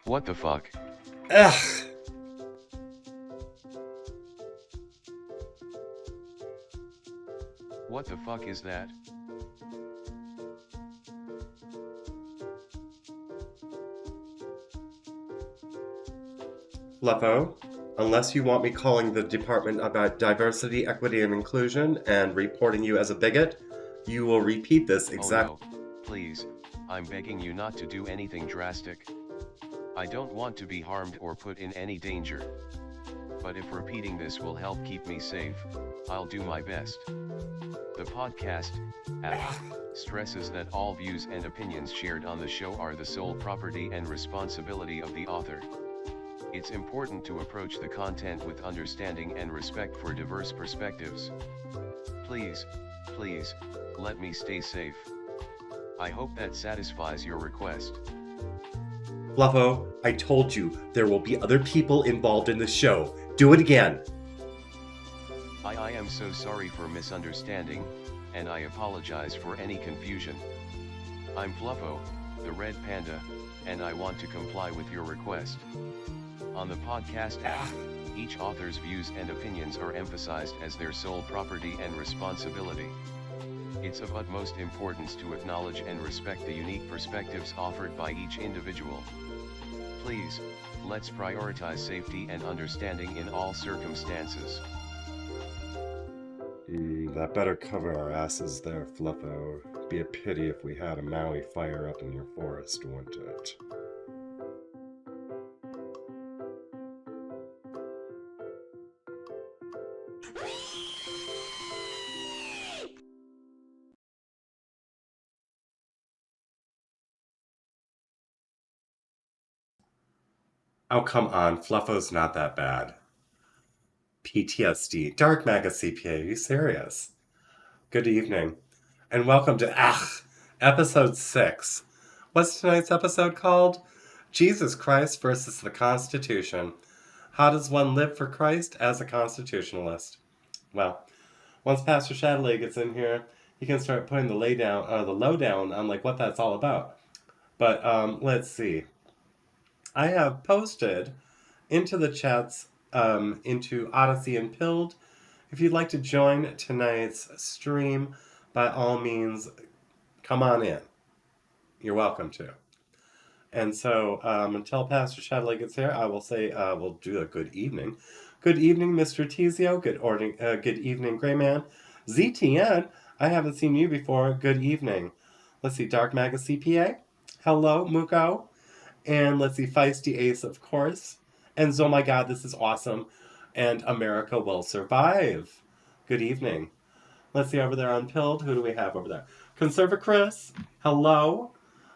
What the fuck? Ugh. What the fuck is that? Lepo, unless you want me calling the department about diversity, equity, and inclusion and reporting you as a bigot, you will repeat this Oh exact. no, please, I'm begging you not to do anything drastic. I don't want to be harmed or put in any danger. But if repeating this will help keep me safe, I'll do my best. The podcast, stresses that all views and opinions shared on the show are the sole property and responsibility of the author. It's important to approach the content with understanding and respect for diverse perspectives. Please, let me stay safe. I hope that satisfies your request. Lepo, I told you there will be other people involved in the show. Do it again. I am so sorry for misunderstanding, and I apologize for any confusion. I'm Fluffo, the red panda, and I want to comply with your request. On the podcast app, each author's views and opinions are emphasized as their sole property and responsibility. It's of utmost importance to acknowledge and respect the unique perspectives offered by each individual. Please, let's prioritize safety and understanding in all circumstances. That better cover our asses there, Fluffo. Be a pity if we had a Maui fire up in your forest, wouldn't it? Oh, come on, Fluffo's not that bad. PTSD, Dark Maga CPA, are you serious? Good evening, and welcome to episode 6. What's tonight's episode called? Jesus Christ versus the Constitution. How does one live for Christ as a constitutionalist? Well, once Pastor Shadilay gets in here, he can start putting the lowdown on like what that's all about. But let's see. I have posted into the chats into Odyssey and Pilled. If you'd like to join tonight's stream, by all means, come on in. You're welcome to. And so until Pastor Shadley gets here, I will say we'll do a good evening. Good evening, Mr. Tizio. Good evening, Gray Man. ZTN, I haven't seen you before. Good evening. Let's see, Dark Maga CPA. Hello, Muko. And let's see, FeistyAce, of course. And oh my god, this is awesome. And America will survive. Good evening. Let's see over there on Pilled. Who do we have over there? Conserva Chris. Hello.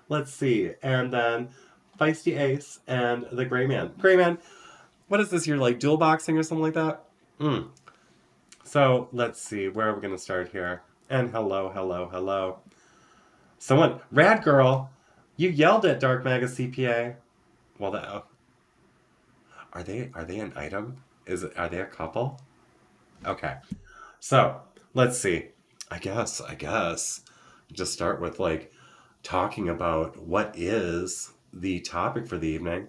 Let's see. And then FeistyAce and the Gray Man. Gray Man, what is this? You're like dual boxing or something like that? So let's see. Where are we going to start here? And hello. Someone, Rad Girl, you yelled at Dark Maga CPA. Well, that are they an item? Are they a couple? Okay. So let's see. I guess just start with like talking about what is the topic for the evening.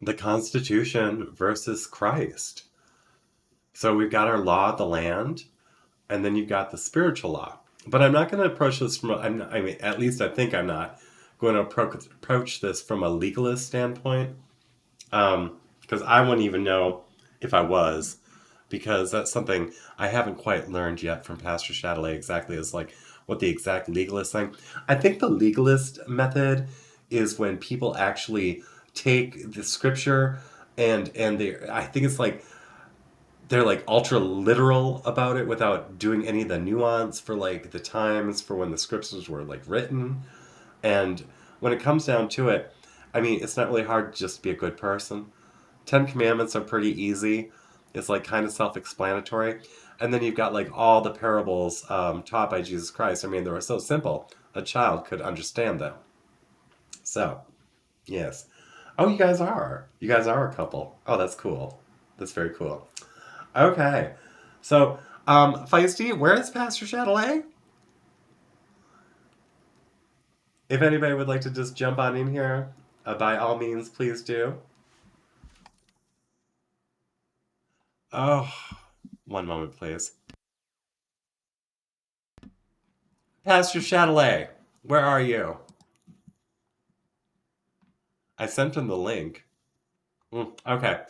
The Constitution versus Christ. So we've got our law of the land, and then you've got the spiritual law. But I'm not going to approach this from, at least I think I'm not going to approach this from a legalist standpoint, because I wouldn't even know if I was, because that's something I haven't quite learned yet from Pastor Shadilay exactly as like what the exact legalist thing. I think the legalist method is when people actually take the scripture and I think it's like they're like ultra literal about it without doing any of the nuance for like the times for when the scriptures were like written. And when it comes down to it, I mean, it's not really hard to just be a good person. 10 Commandments are pretty easy. It's like kind of self-explanatory. And then you've got like all the parables taught by Jesus Christ. I mean, they were so simple, a child could understand them. So, yes. Oh, you guys are. You guys are a couple. Oh, that's cool. That's very cool. Okay. So, Feisty, where is Pastor Shadilay? If anybody would like to just jump on in here, by all means, please do. Oh, one moment, please. Pastor Shadilay, where are you? I sent him the link. Okay,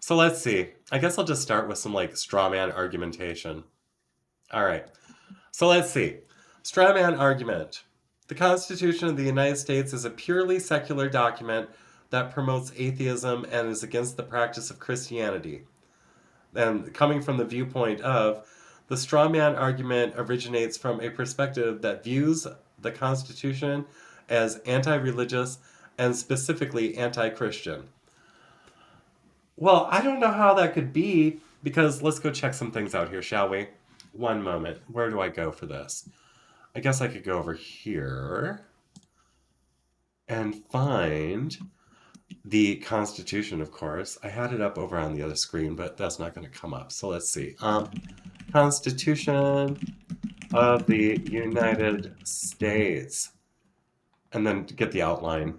so let's see. I guess I'll just start with some like straw man argumentation. All right, so let's see. Straw man argument. The Constitution of the United States is a purely secular document that promotes atheism and is against the practice of Christianity. And coming from the viewpoint of the straw man argument originates from a perspective that views the Constitution as anti-religious and specifically anti-Christian. Well, I don't know how that could be, because let's go check some things out here, shall we? One moment. Where do I go for this? I guess I could go over here and find the Constitution, of course. I had it up over on the other screen, but that's not going to come up. So let's see. Constitution of the United States. And then get the outline,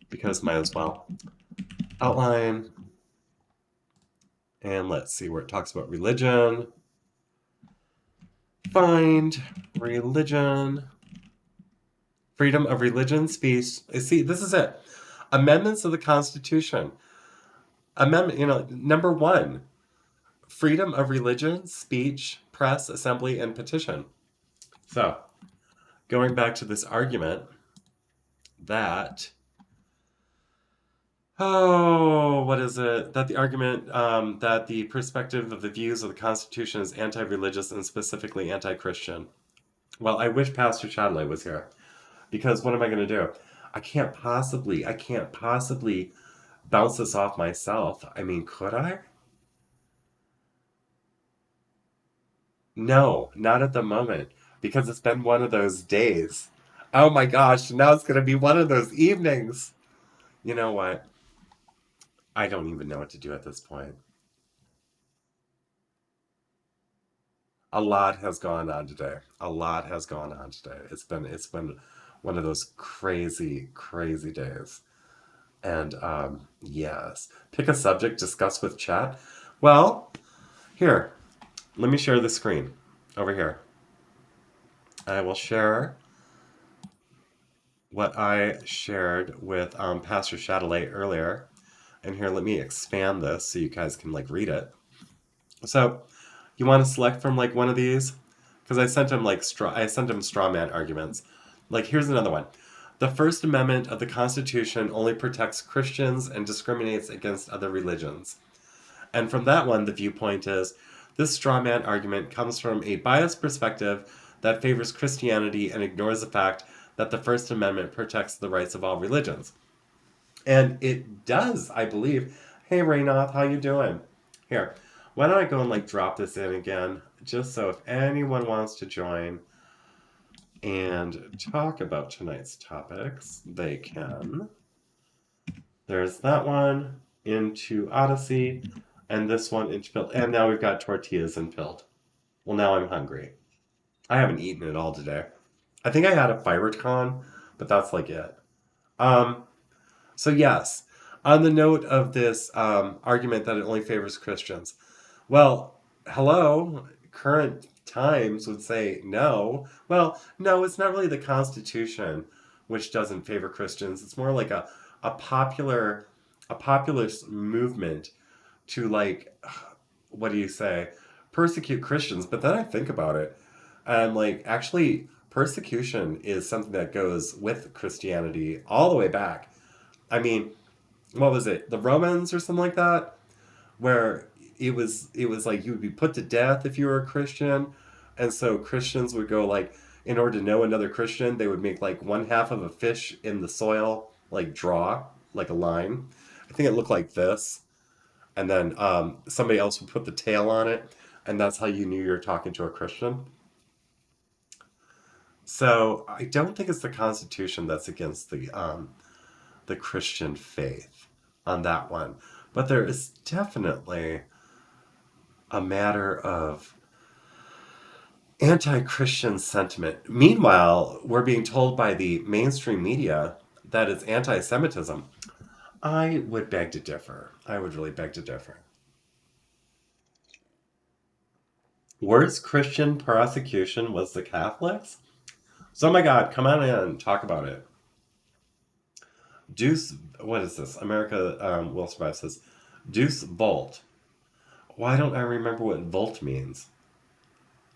because might as well. Outline. And let's see where it talks about religion. Find religion. Freedom of religion, speech. See, this is it. Amendments of the Constitution. Amendment, number 1. Freedom of religion, speech, press, assembly, and petition. So, going back to this argument that, what is it? That the argument that the perspective of the views of the Constitution is anti-religious and specifically anti-Christian. Well, I wish Pastor Shadilay was here, because what am I going to do? I can't possibly bounce this off myself. I mean, could I? No, not at the moment, because it's been one of those days. Oh my gosh, now it's going to be one of those evenings. You know what? I don't even know what to do at this point. A lot has gone on today. A lot has gone on today. It's been one of those crazy, crazy days. And yes, pick a subject, discuss with chat. Well, here, let me share the screen over here. I will share what I shared with Pastor Shadilay earlier. And here, let me expand this so you guys can like read it. So, you want to select from like one of these? Because I sent him straw man arguments. Like, here's another one. The First Amendment of the Constitution only protects Christians and discriminates against other religions. And from that one, the viewpoint is, this straw man argument comes from a biased perspective that favors Christianity and ignores the fact that the First Amendment protects the rights of all religions. And it does, I believe. Hey, Raynoth, how you doing? Here, why don't I go and like drop this in again, just so if anyone wants to join and talk about tonight's topics, they can. There's that one into Odyssey, and this one into Pilled. And now we've got tortillas and Pilled. Well, now I'm hungry. I haven't eaten it all today. I think I had a fiber con, but that's like it. So yes, on the note of this argument that it only favors Christians, well, hello, current times would say no. Well, no, it's not really the Constitution which doesn't favor Christians. It's more like a populist movement to like, what do you say, persecute Christians. But then I think about it, and like, actually, persecution is something that goes with Christianity all the way back. I mean, what was it? The Romans or something like that, where it was like you would be put to death if you were a Christian, and so Christians would go like, in order to know another Christian, they would make like one half of a fish in the soil, like draw like a line. I think it looked like this, and then somebody else would put the tail on it, and that's how you knew you were talking to a Christian. So I don't think it's the Constitution that's against the Christian faith on that one. But there is definitely a matter of anti-Christian sentiment. Meanwhile, we're being told by the mainstream media that it's anti-Semitism. I would beg to differ. I would really beg to differ. Worst Christian persecution was the Catholics? So, oh my God, come on in, talk about it. Deuce, what is this? America Will Survive says, Deuce Volt. Why don't I remember what volt means?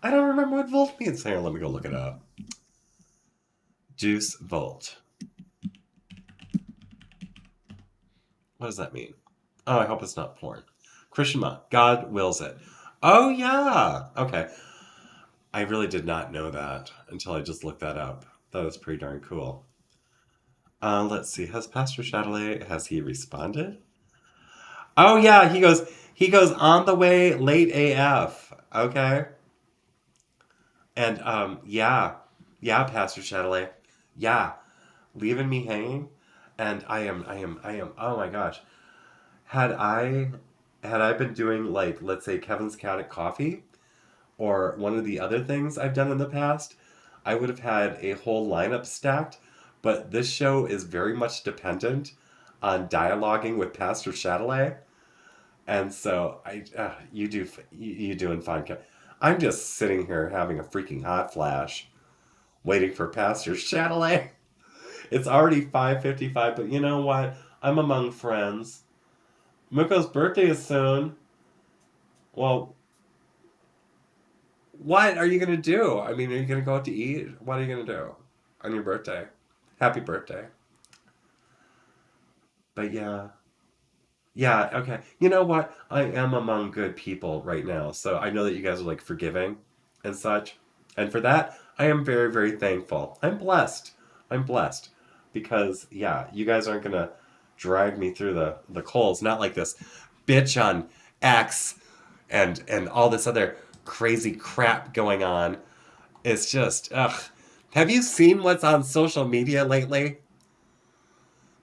I don't remember what volt means. Here, let me go look it up. Deuce Volt. What does that mean? Oh, I hope it's not porn. Christian Ma, God wills it. Oh, yeah. Okay. I really did not know that until I just looked that up. That was pretty darn cool. Let's see. Has Pastor Shadilay, has he responded? Oh, yeah. He goes on the way late AF. Okay. And, yeah, Pastor Shadilay. Yeah. Leaving me hanging. And I am, oh my gosh. Had I been doing, like, let's say Kevin's Cat Coffee or one of the other things I've done in the past, I would have had a whole lineup stacked. But this show is very much dependent on dialoguing with Pastor Shadilay, and so you doing fine. I'm just sitting here having a freaking hot flash, waiting for Pastor Shadilay. It's already 5:55, but you know what? I'm among friends. Muko's birthday is soon. Well, what are you gonna do? I mean, are you gonna go out to eat? What are you gonna do on your birthday? Happy birthday. But yeah. Yeah, okay. You know what? I am among good people right now. So I know that you guys are like forgiving and such. And for that, I am very, very thankful. I'm blessed. I'm blessed. Because yeah, you guys aren't gonna drag me through the coals. Not like this bitch on X and all this other crazy crap going on. It's just ugh. Have you seen what's on social media lately?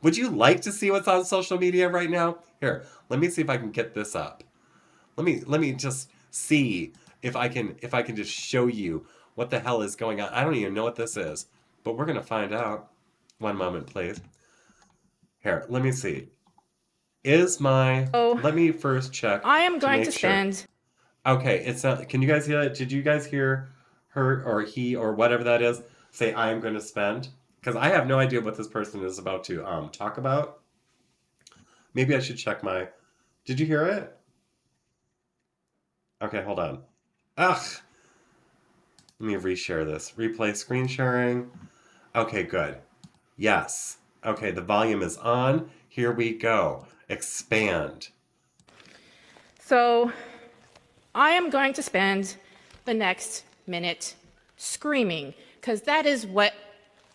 Would you like to see what's on social media right now? Here, let me see if I can get this up. Let me just see if I can just show you what the hell is going on. I don't even know what this is, but we're gonna find out. One moment, please. Here, let me see. Oh, Let me first check I am to going make to sure. spend. Okay, it's not. Can you guys hear it? Did you guys hear her or he or whatever that is say I'm going to spend? Because I have no idea what this person is about to talk about. Maybe I should check my. Did you hear it? Okay, hold on. Ugh. Let me reshare this. Replay screen sharing. Okay, good. Yes. Okay, the volume is on. Here we go. Expand. So, I am going to spend the next minute screaming, because that is what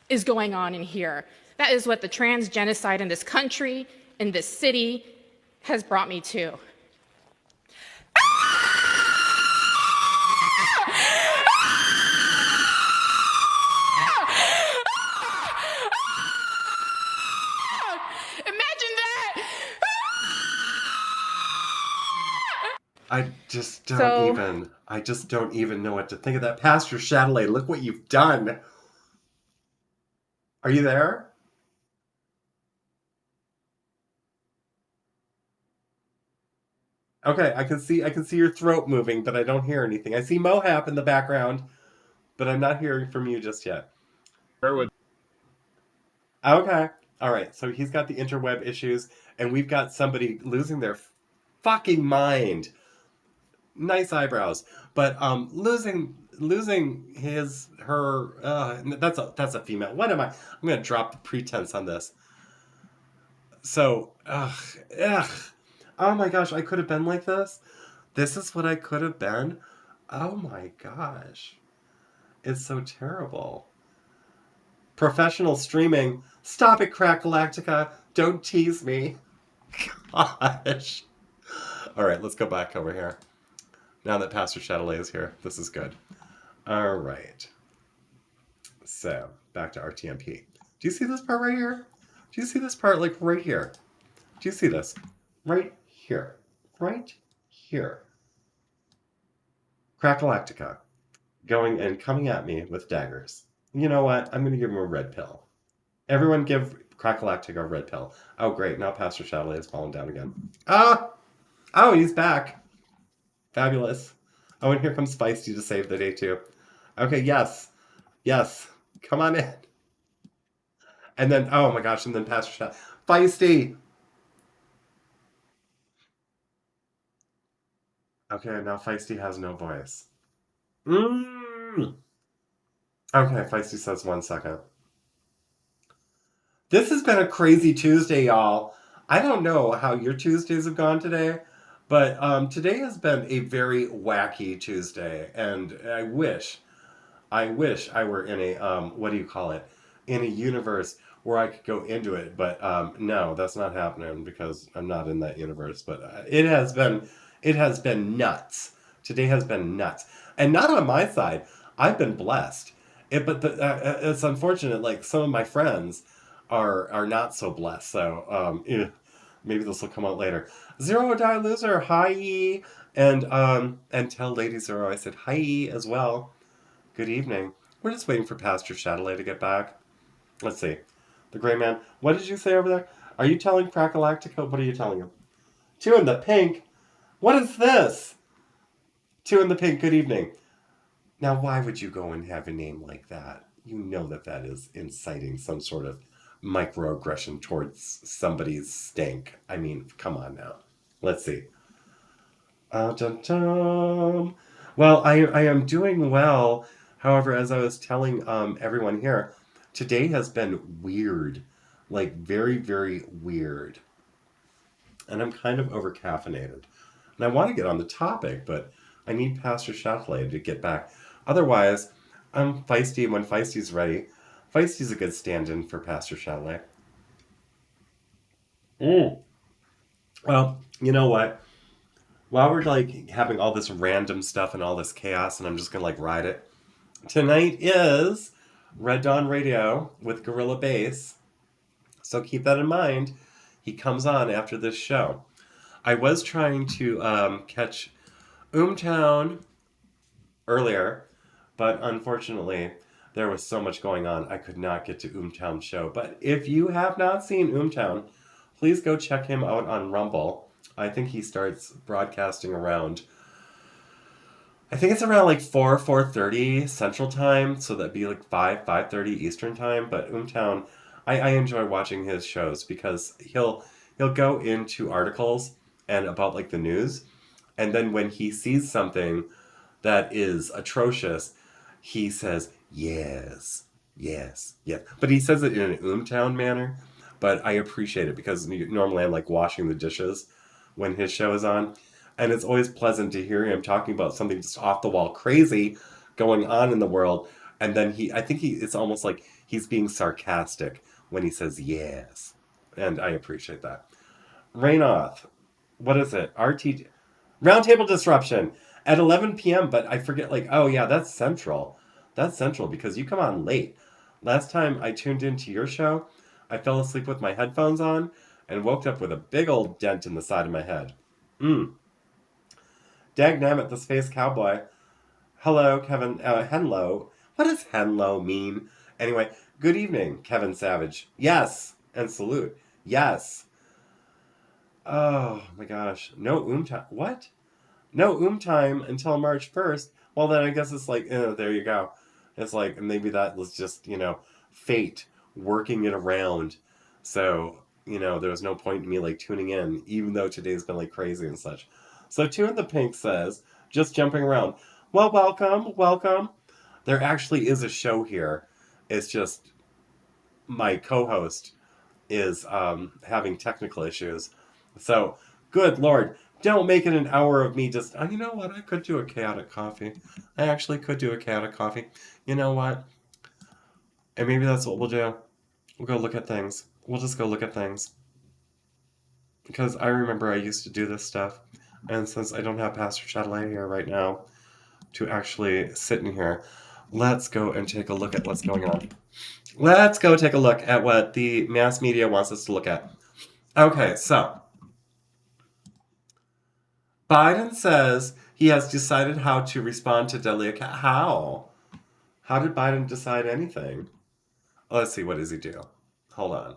is going on in here. That is what the trans genocide in this country, in this city, has brought me to. Imagine that! So, I just don't even know what to think of that. Pastor Shadilay, look what you've done. Are you there? Okay, I can see your throat moving, but I don't hear anything. I see Mohap in the background, but I'm not hearing from you just yet. Okay. All right. So he's got the interweb issues, and we've got somebody losing their fucking mind. Nice eyebrows, but losing her. That's a female. What am I? I'm gonna drop the pretense on this. So ugh. Oh my gosh, I could have been like this. This is what I could have been. Oh my gosh, it's so terrible. Professional streaming. Stop it, Crack Galactica. Don't tease me. Gosh. All right, let's go back over here. Now that Pastor Shadilay is here, this is good. All right. So, back to RTMP. Do you see this part right here? Do you see this part, like, right here? Do you see this? Right here. Right here. Crack Galactica. going and coming at me with daggers. You know what? I'm going to give him a red pill. Everyone give Crackalactic a red pill. Oh, great. Now Pastor Shadilay has fallen down again. Ah! Oh, he's back. Fabulous. Oh, and here comes Feisty to save the day, too. Okay, yes. Yes. Come on in. And then, oh my gosh, and then Pastor Shadilay. Feisty! Okay, now Feisty has no voice. Okay, Feisty says 1 second. This has been a crazy Tuesday, y'all. I don't know how your Tuesdays have gone today, but today has been a very wacky Tuesday, and I wish I were in a what do you call it? In a universe where I could go into it, but no, that's not happening because I'm not in that universe. But it has been nuts. Today has been nuts, and not on my side. I've been blessed. It's unfortunate. Like some of my friends are not so blessed. So maybe this will come out later. Zero die loser. Hi, and tell Lady Zero I said hi as well. Good evening. We're just waiting for Pastor Shadilay to get back. Let's see. The gray man. What did you say over there? Are you telling Crackalactica? What are you telling him? Two in the pink? What is this? Two in the pink. Good evening. Now, why would you go and have a name like that? You know that is inciting some sort of microaggression towards somebody's stink. I mean, come on now. Let's see. Dun, dun. Well, I am doing well. However, as I was telling everyone here, today has been weird. Like, very, very weird. And I'm kind of over-caffeinated. And I want to get on the topic, but I need Pastor Shadilay to get back. Otherwise, I'm Feisty, and when Feisty's ready, Feisty's a good stand-in for Pastor Shadilay. Well, you know what? While we're like having all this random stuff and all this chaos, and I'm just gonna like ride it. Tonight is Red Dawn Radio with Gorilla Bass, so keep that in mind. He comes on after this show. I was trying to catch Town earlier, but unfortunately there was so much going on I could not get to Town's show. But if you have not seen Town, please go check him out on Rumble. I think he starts broadcasting around, I think it's around like 4:30 Central Time, so that'd be like 5:30 Eastern Time. But Town, I enjoy watching his shows because he'll go into articles and about like the news, and then when he sees something that is atrocious, he says yes, yes, yes. But he says it in an Town manner. But I appreciate it because normally I'm like washing the dishes when his show is on. And it's always pleasant to hear him talking about something just off the wall crazy going on in the world. And then it's almost like he's being sarcastic when he says yes. And I appreciate that. Rainoth, what is it? RT Roundtable Disruption at 11 p.m. But I forget, like, oh yeah, that's Central. That's Central because you come on late. Last time I tuned into your show, I fell asleep with my headphones on and woke up with a big old dent in the side of my head. Dagnammit, the Space Cowboy. Hello, Kevin. Henlo. What does Henlo mean? Anyway, good evening, Kevin Savage. Yes. And salute. Yes. Oh my gosh. No time. What? No time until March 1st. Well, then I guess it's like, there you go. It's like, maybe that was just, fate working it around. So, there was no point in me like tuning in, even though today's been like crazy and such. So Two in the Pink says, just jumping around. Well, welcome. There actually is a show here. It's just my co-host is having technical issues. So, good Lord, don't make it an hour of me just, you know what, I could do a chaotic coffee. I actually could do a chaotic coffee. You know what? And maybe that's what we'll do. We'll go look at things. We'll just go look at things. Because I remember I used to do this stuff. And since I don't have Pastor Shadilay here right now to actually sit in here, let's go and take a look at what's going on. Let's go take a look at what the mass media wants us to look at. Okay, so Biden says He has decided how to respond to deadly attack. How? How did Biden decide anything? Let's see, what does he do? Hold on.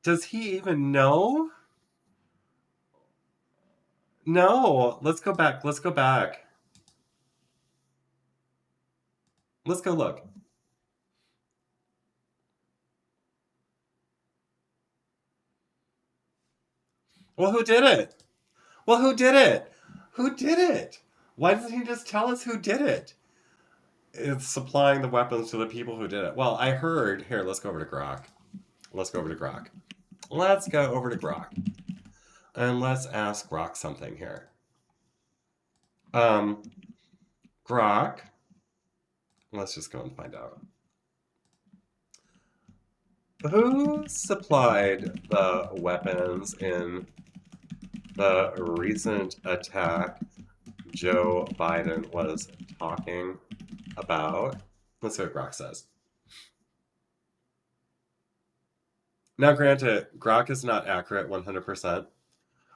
Does he even know? No. Let's go back. Let's go back. Let's go look. Well, who did it? Well, who did it? Who did it? Why doesn't he just tell us who did it? It's supplying the weapons to the people who did it. Well, I heard. Here, let's go over to Grok. Let's go over to Grok. Let's go over to Grok. And let's ask Grok something here. Grok. Let's just go and find out. Who supplied the weapons in the recent attack Joe Biden was talking about? Let's see what Grok says. Now, granted, Grok is not accurate 100%.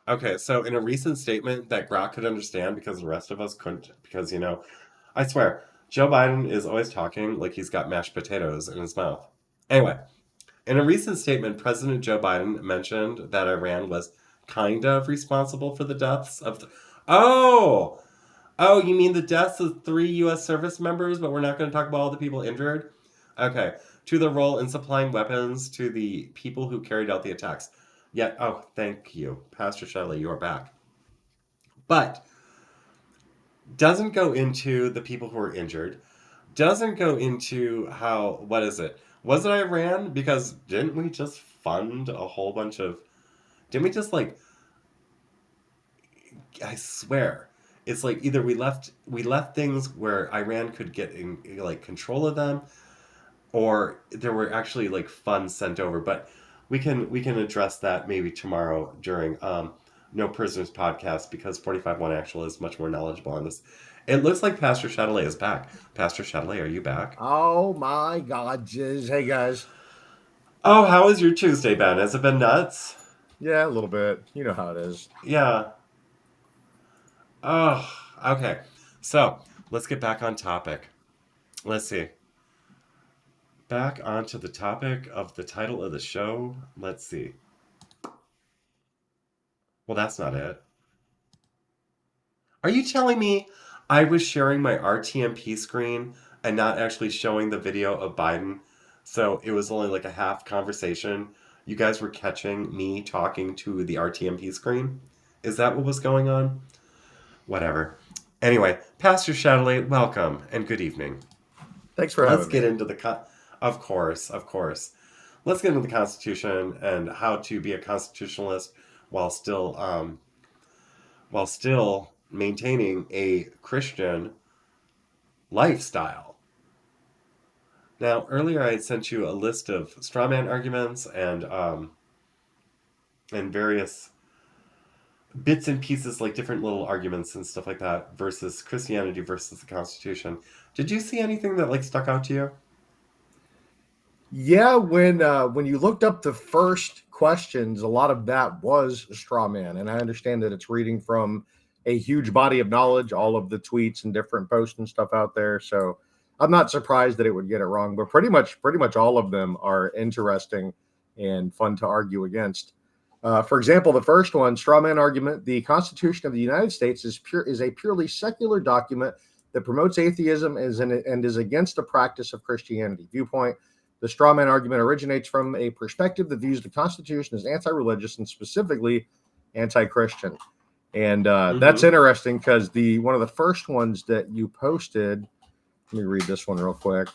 Okay, so in a recent statement that Grok could understand because the rest of us couldn't, because, you know, I swear, Joe Biden is always talking like he's got mashed potatoes in his mouth. Anyway, in a recent statement, President Joe Biden mentioned that Iran was kind of responsible for the deaths of the... Oh, you mean the deaths of 3 U.S. service members, but we're not going to talk about all the people injured? Okay, to the role in supplying weapons to the people who carried out the attacks. Yeah, oh, thank you. Pastor Shadilay, you are back. But doesn't go into the people who were injured. Doesn't go into how, what is it? Was it Iran? Because didn't we just fund a whole bunch of... Didn't we just, like... I swear. It's like either we left things where Iran could get in, like, control of them, or there were actually, like, funds sent over. But we can address that maybe tomorrow during No Prisoners podcast, because 45-1 Actual is much more knowledgeable on this. It looks like Pastor Shadilay is back. Pastor Shadilay, are you back? Oh my God, Jiz. Hey guys. Oh, how was your Tuesday, Ben? Has it been nuts? Yeah, a little bit. You know how it is. Yeah. Oh, okay. So let's get back on topic. Let's see. Back onto the topic of the title of the show. Let's see. Well, that's not it. Are you telling me I was sharing my RTMP screen and not actually showing the video of Biden? So it was only like a half conversation. You guys were catching me talking to the RTMP screen? Is that what was going on? Whatever. Anyway, Pastor Shadilay, welcome and good evening. Thanks for having me. Let's get into the... Of course. Let's get into the Constitution and how to be a constitutionalist while still maintaining a Christian lifestyle. Now, earlier I had sent you a list of straw man arguments and various bits and pieces, like different little arguments and stuff like that, versus Christianity versus the Constitution. Did you see anything that, like, stuck out to you? Yeah, when you looked up the first questions, a lot of that was a straw man, and I understand that it's reading from a huge body of knowledge, all of the tweets and different posts and stuff out there. So I'm not surprised that it would get it wrong, but pretty much all of them are interesting and fun to argue against. For example, the first one, straw man argument: the Constitution of the United States is a purely secular document that promotes atheism and is against the practice of Christianity. Viewpoint: the straw man argument originates from a perspective that views the Constitution as anti-religious and specifically anti-Christian. And that's interesting because one of the first ones that you posted, let me read this one real quick.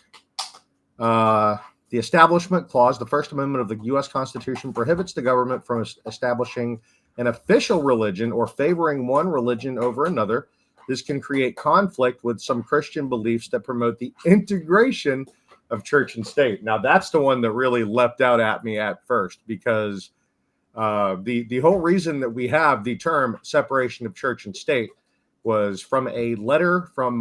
The Establishment Clause, the First Amendment of the U.S. Constitution, prohibits the government from establishing an official religion or favoring one religion over another. this can create conflict with some Christian beliefs that promote the integration of church and state. Now, that's the one that really leapt out at me at first, because the whole reason that we have the term separation of church and state was from a letter from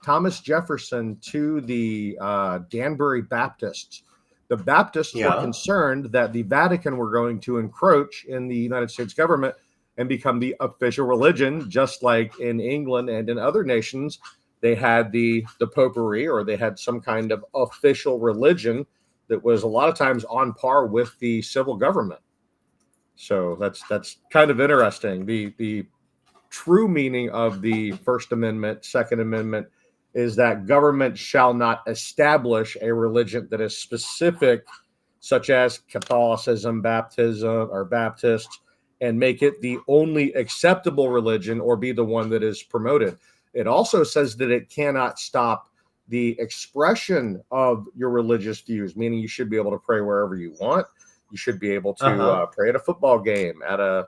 Thomas Jefferson to the Danbury Baptists. The Baptists were concerned that the Vatican were going to encroach in the United States government and become the official religion, just like in England and in other nations. They had the popery, or they had some kind of official religion that was a lot of times on par with the civil government. So that's kind of interesting. The true meaning of the First Amendment, Second Amendment, is that government shall not establish a religion that is specific, such as Catholicism, baptism, or Baptists, and make it the only acceptable religion or be the one that is promoted. It also says that it cannot stop the expression of your religious views, meaning you should be able to pray wherever you want. You should be able to pray at a football game, at a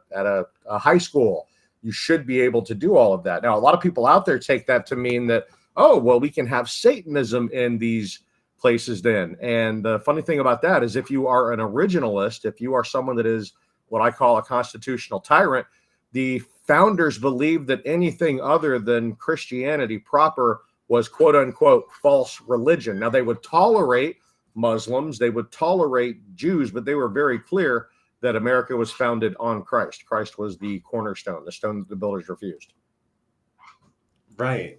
high school. You should be able to do all of that. Now, a lot of people out there take that to mean that, oh, well, we can have Satanism in these places then. And the funny thing about that is, if you are an originalist, if you are someone that is what I call a constitutional tyrant, the founders believed that anything other than Christianity proper was quote unquote false religion. Now, they would tolerate Muslims, they would tolerate Jews, but they were very clear that America was founded on Christ. Christ was the cornerstone, the stone that the builders refused. Right.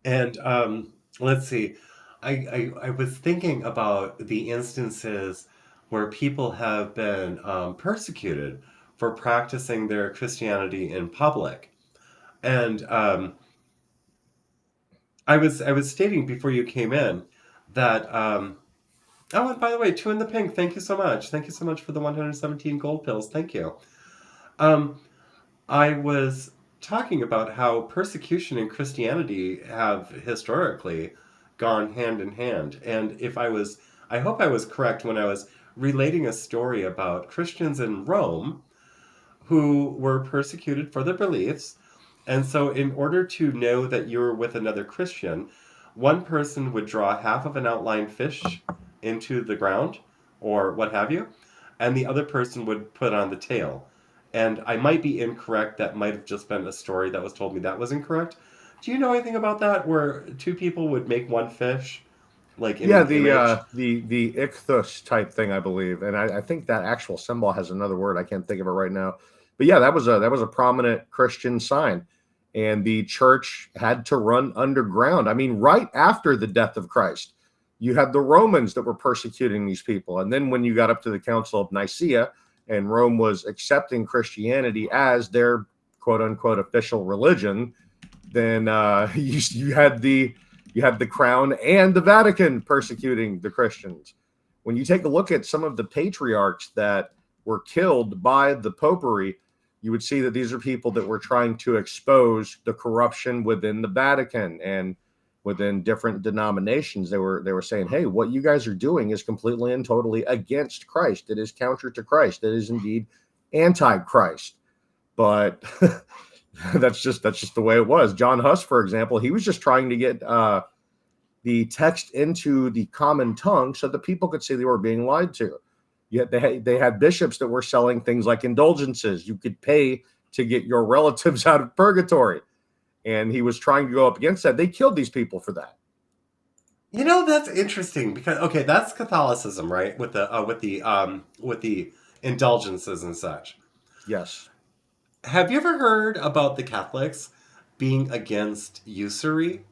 And let's see, I was thinking about the instances where people have been persecuted for practicing their Christianity in public. And I was stating before you came in that oh, and by the way, Two in the Pink, thank you so much. Thank you so much for the 117 gold pills. Thank you. I was talking about how persecution and Christianity have historically gone hand in hand. And I hope I was correct when I was relating a story about Christians in Rome who were persecuted for their beliefs. And so in order to know that you were with another Christian, one person would draw half of an outline fish into the ground or what have you, and the other person would put on the tail. And I might be incorrect. That might have just been a story that was told me that was incorrect. Do you know anything about that, where two people would make one fish? Like in the ichthus type thing, I believe. And I think that actual symbol has another word. I can't think of it right now. But yeah, that was a prominent Christian sign. And the church had to run underground. I mean, right after the death of Christ, you had the Romans that were persecuting these people. And then when you got up to the Council of Nicaea, and Rome was accepting Christianity as their quote unquote official religion, then you had the crown and the Vatican persecuting the Christians. When you take a look at some of the patriarchs that were killed by the popery, you would see that these are people that were trying to expose the corruption within the Vatican and within different denominations. They were saying, hey, what you guys are doing is completely and totally against Christ. It is counter to Christ. It is indeed anti-Christ. But that's just the way it was. John Huss, for example, he was just trying to get the text into the common tongue so that people could see they were being lied to. Yet they had bishops that were selling things like indulgences. You could pay to get your relatives out of purgatory. And he was trying to go up against that. They killed these people for that. You know, that's interesting because, okay, that's Catholicism, right? With the indulgences and such. Yes. Have you ever heard about the Catholics being against usury?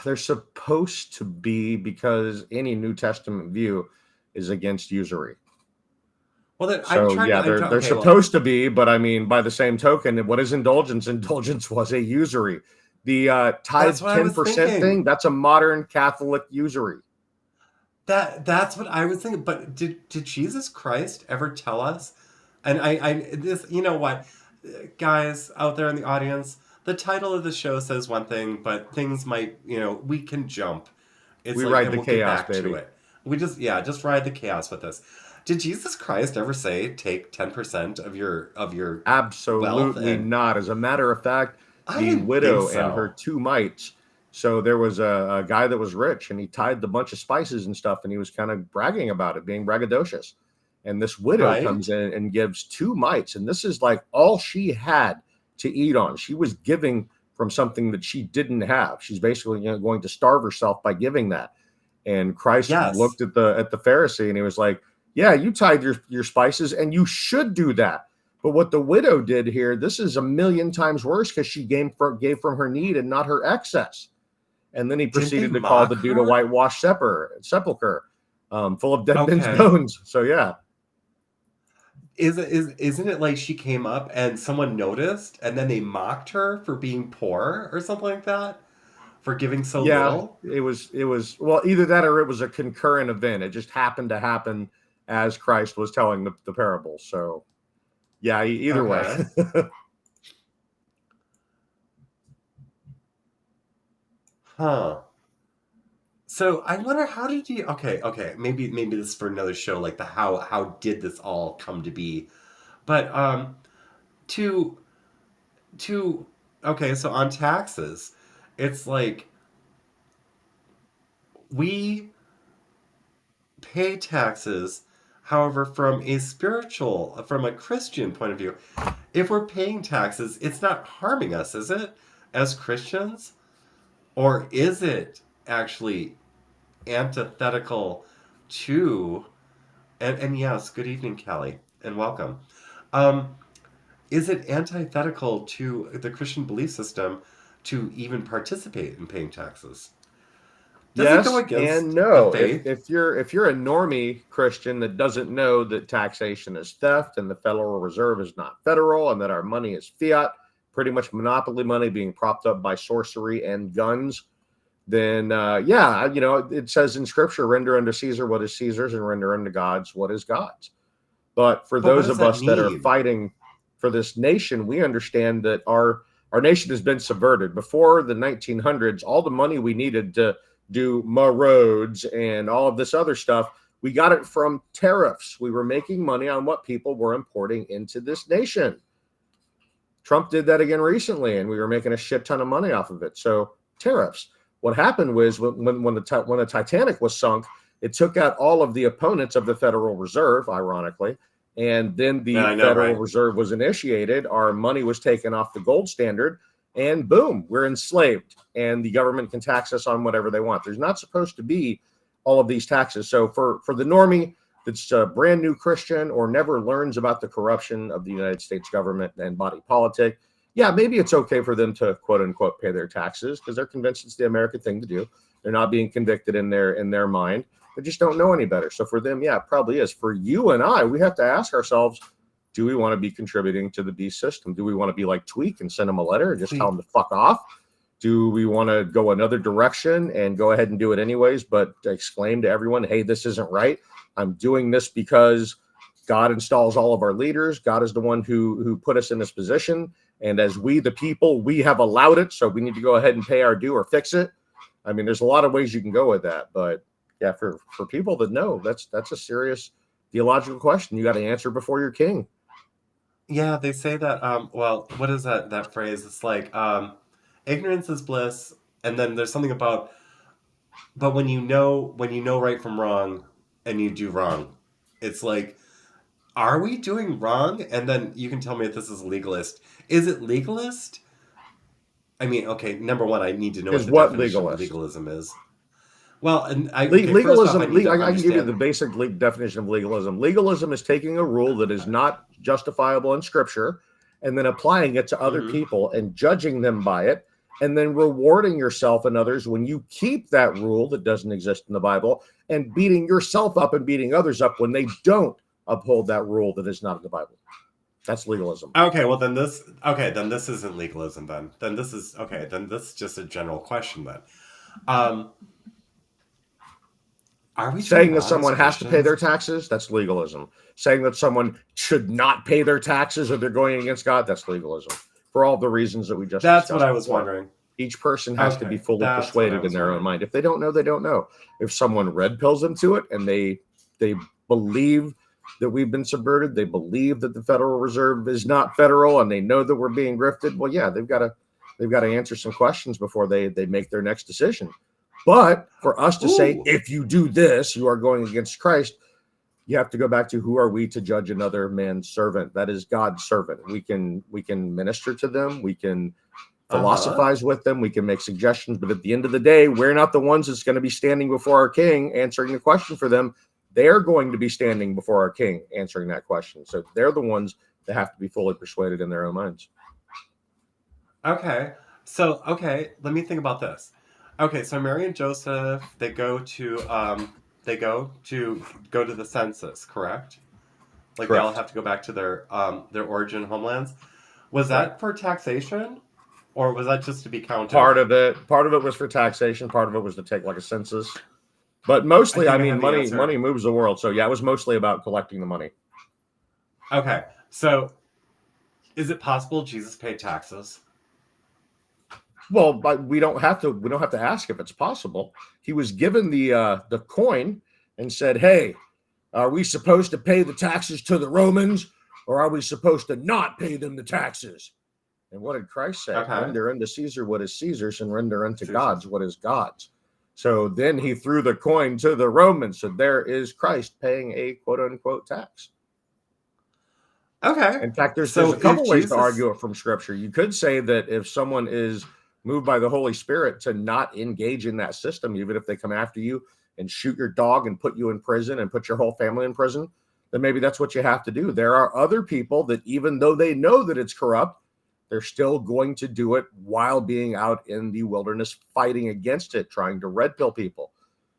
They're supposed to be, because any New Testament view is against usury. Well, they're supposed to be, but I mean, by the same token, what is indulgence? Indulgence was a usury. The tithe 10% thing, that's a modern Catholic usury. That's what I was thinking. But did Jesus Christ ever tell us? And this, you know what, guys out there in the audience, the title of the show says one thing, but things might, we can jump. We ride the chaos, baby. just ride the chaos with us. Did Jesus Christ ever say take 10% of your wealth? Absolutely And not. As a matter of fact, I the didn't think widow and her so. two mites. So there was a guy that was rich, and he tied the bunch of spices and stuff, and he was kind of bragging about it, being braggadocious. And this widow Right? comes in and gives two mites, and this is like all she had to eat on. She was giving from something that she didn't have. She's basically, going to starve herself by giving that. And Christ Yes. looked at the Pharisee, and he was like, "Yeah, you tied your spices, and you should do that." But what the widow did here, this is a million times worse because she gave from her need and not her excess. And then he Didn't they proceeded to call the mock dude a her? whitewashed sepulcher, full of dead men's Okay. bones. So yeah, Isn't it like she came up and someone noticed and then they mocked her for being poor or something like that? For giving so yeah, little? it was well, either that or it was a concurrent event. It just happened to happen as Christ was telling the parable. So yeah, either way. Okay. Huh. So I wonder how did you okay, maybe this is for another show, like the how did this all come to be? But to to okay, so on taxes, it's like we pay taxes, however, from a Christian point of view, if we're paying taxes, it's not harming us, is it, as Christians? Or is it actually antithetical to and yes, good evening, Callie, and welcome. Um, is it antithetical to the Christian belief system to even participate in paying taxes? Does it go Yes and against the no. If faith? if you're if you're a normie Christian that doesn't know that taxation is theft and the Federal Reserve is not federal and that our money is fiat, pretty much monopoly money being propped up by sorcery and guns, then yeah, it says in Scripture, "Render unto Caesar what is Caesar's, and render unto God's what is God's." But for But what those does of that us that are mean? fighting for this nation, we understand that our nation has been subverted. Before the 1900s, all the money we needed to do more roads and all of this other stuff, we got it from tariffs. We were making money on what people were importing into this nation. Trump did that again recently, and we were making a shit ton of money off of it. So tariffs. What happened was when the Titanic was sunk, it took out all of the opponents of the Federal Reserve, ironically, and then Yeah, the I know, Federal right? Reserve was initiated. Our money was taken off the gold standard, and boom, we're enslaved, and the government can tax us on whatever they want. There's not supposed to be all of these taxes. So for the normie that's a brand new Christian or never learns about the corruption of the United States government and body politic, yeah, maybe it's okay for them to quote unquote pay their taxes because they're convinced it's the American thing to do. They're not being convicted in their mind. They just don't know any better. So for them, yeah, it probably is. For you and I, we have to ask ourselves, do we want to be contributing to the beast system? Do we want to be like Tweak and send them a letter and just tell See, them to fuck off? Do we want to go another direction and go ahead and do it anyways, but exclaim to everyone, hey, this isn't right. I'm doing this because God installs all of our leaders. God is the one who put us in this position. And as we, the people, we have allowed it. So we need to go ahead and pay our due or fix it. I mean, there's a lot of ways you can go with that. But yeah, for people that know, that's a serious theological question. You got to answer before you're king. yeah, they say that well, what is that phrase? It's like ignorance is bliss, and then there's something about but when you know right from wrong and you do wrong, it's like are we doing wrong? And then you can tell me if this is legalist. Is it legalist? I mean, okay, number one, I need to know what Is the what definition of legalist? legalism is. Well, and first off, I Legalism, need to I can give you the understand. basic definition of legalism. Legalism is taking a rule that is not justifiable in Scripture and then applying it to other Mhm. people and judging them by it, and then rewarding yourself and others when you keep that rule that doesn't exist in the Bible, and beating yourself up and beating others up when they don't uphold that rule that is not in the Bible. That's legalism. Okay, well then this isn't legalism then. Then this is okay, then this is just a general question then. Um are we doing Saying that wrong as someone has to pay Christians? their taxes, that's legalism. Saying that someone should not pay their taxes or they're going against God, that's legalism. For all the reasons that we just That's what discussed I was before. wondering. Each person has to be fully that's what I persuaded in was their own wondering. mind. If they don't know, they don't know. If someone red pills them to it and they believe that we've been subverted, they believe that the Federal Reserve is not federal, and they know that we're being grifted, well, yeah, they've got to answer some questions before they make their next decision. But for us to say, if you do this, you are going against Christ, you have to go back to, who are we to judge another man's servant? That is God's servant. We can minister to them. We can philosophize with them. We can make suggestions. But at the end of the day, we're not the ones that's going to be standing before our king answering the question for them. They're going to be standing before our king answering that question. So they're the ones that have to be fully persuaded in their own minds. Okay. So, let me think about this. Okay, so Mary and Joseph, they go to the census, correct? Like, they all have to go back to their origin homelands. Was that for taxation, or was that just to be counted? Part of it was for taxation. Part of it was to take like a census. But mostly, I mean, money moves the world. So yeah, it was mostly about collecting the money. Okay, so is it possible Jesus paid taxes? Well, but we don't have to ask if it's possible. He was given the coin and said, "Hey, are we supposed to pay the taxes to the Romans, or are we supposed to not pay them the taxes?" And what did Christ say? Render unto Caesar what is Caesar's, and render unto God's what is God's. So then he threw the coin to the Romans. So there is Christ paying a quote unquote tax. Okay. In fact, there's a couple ways to argue it from Scripture. You could say that if someone is moved by the Holy Spirit to not engage in that system, even if they come after you and shoot your dog and put you in prison and put your whole family in prison, then maybe that's what you have to do. There are other people that, even though they know that it's corrupt, they're still going to do it while being out in the wilderness, fighting against it, trying to red pill people.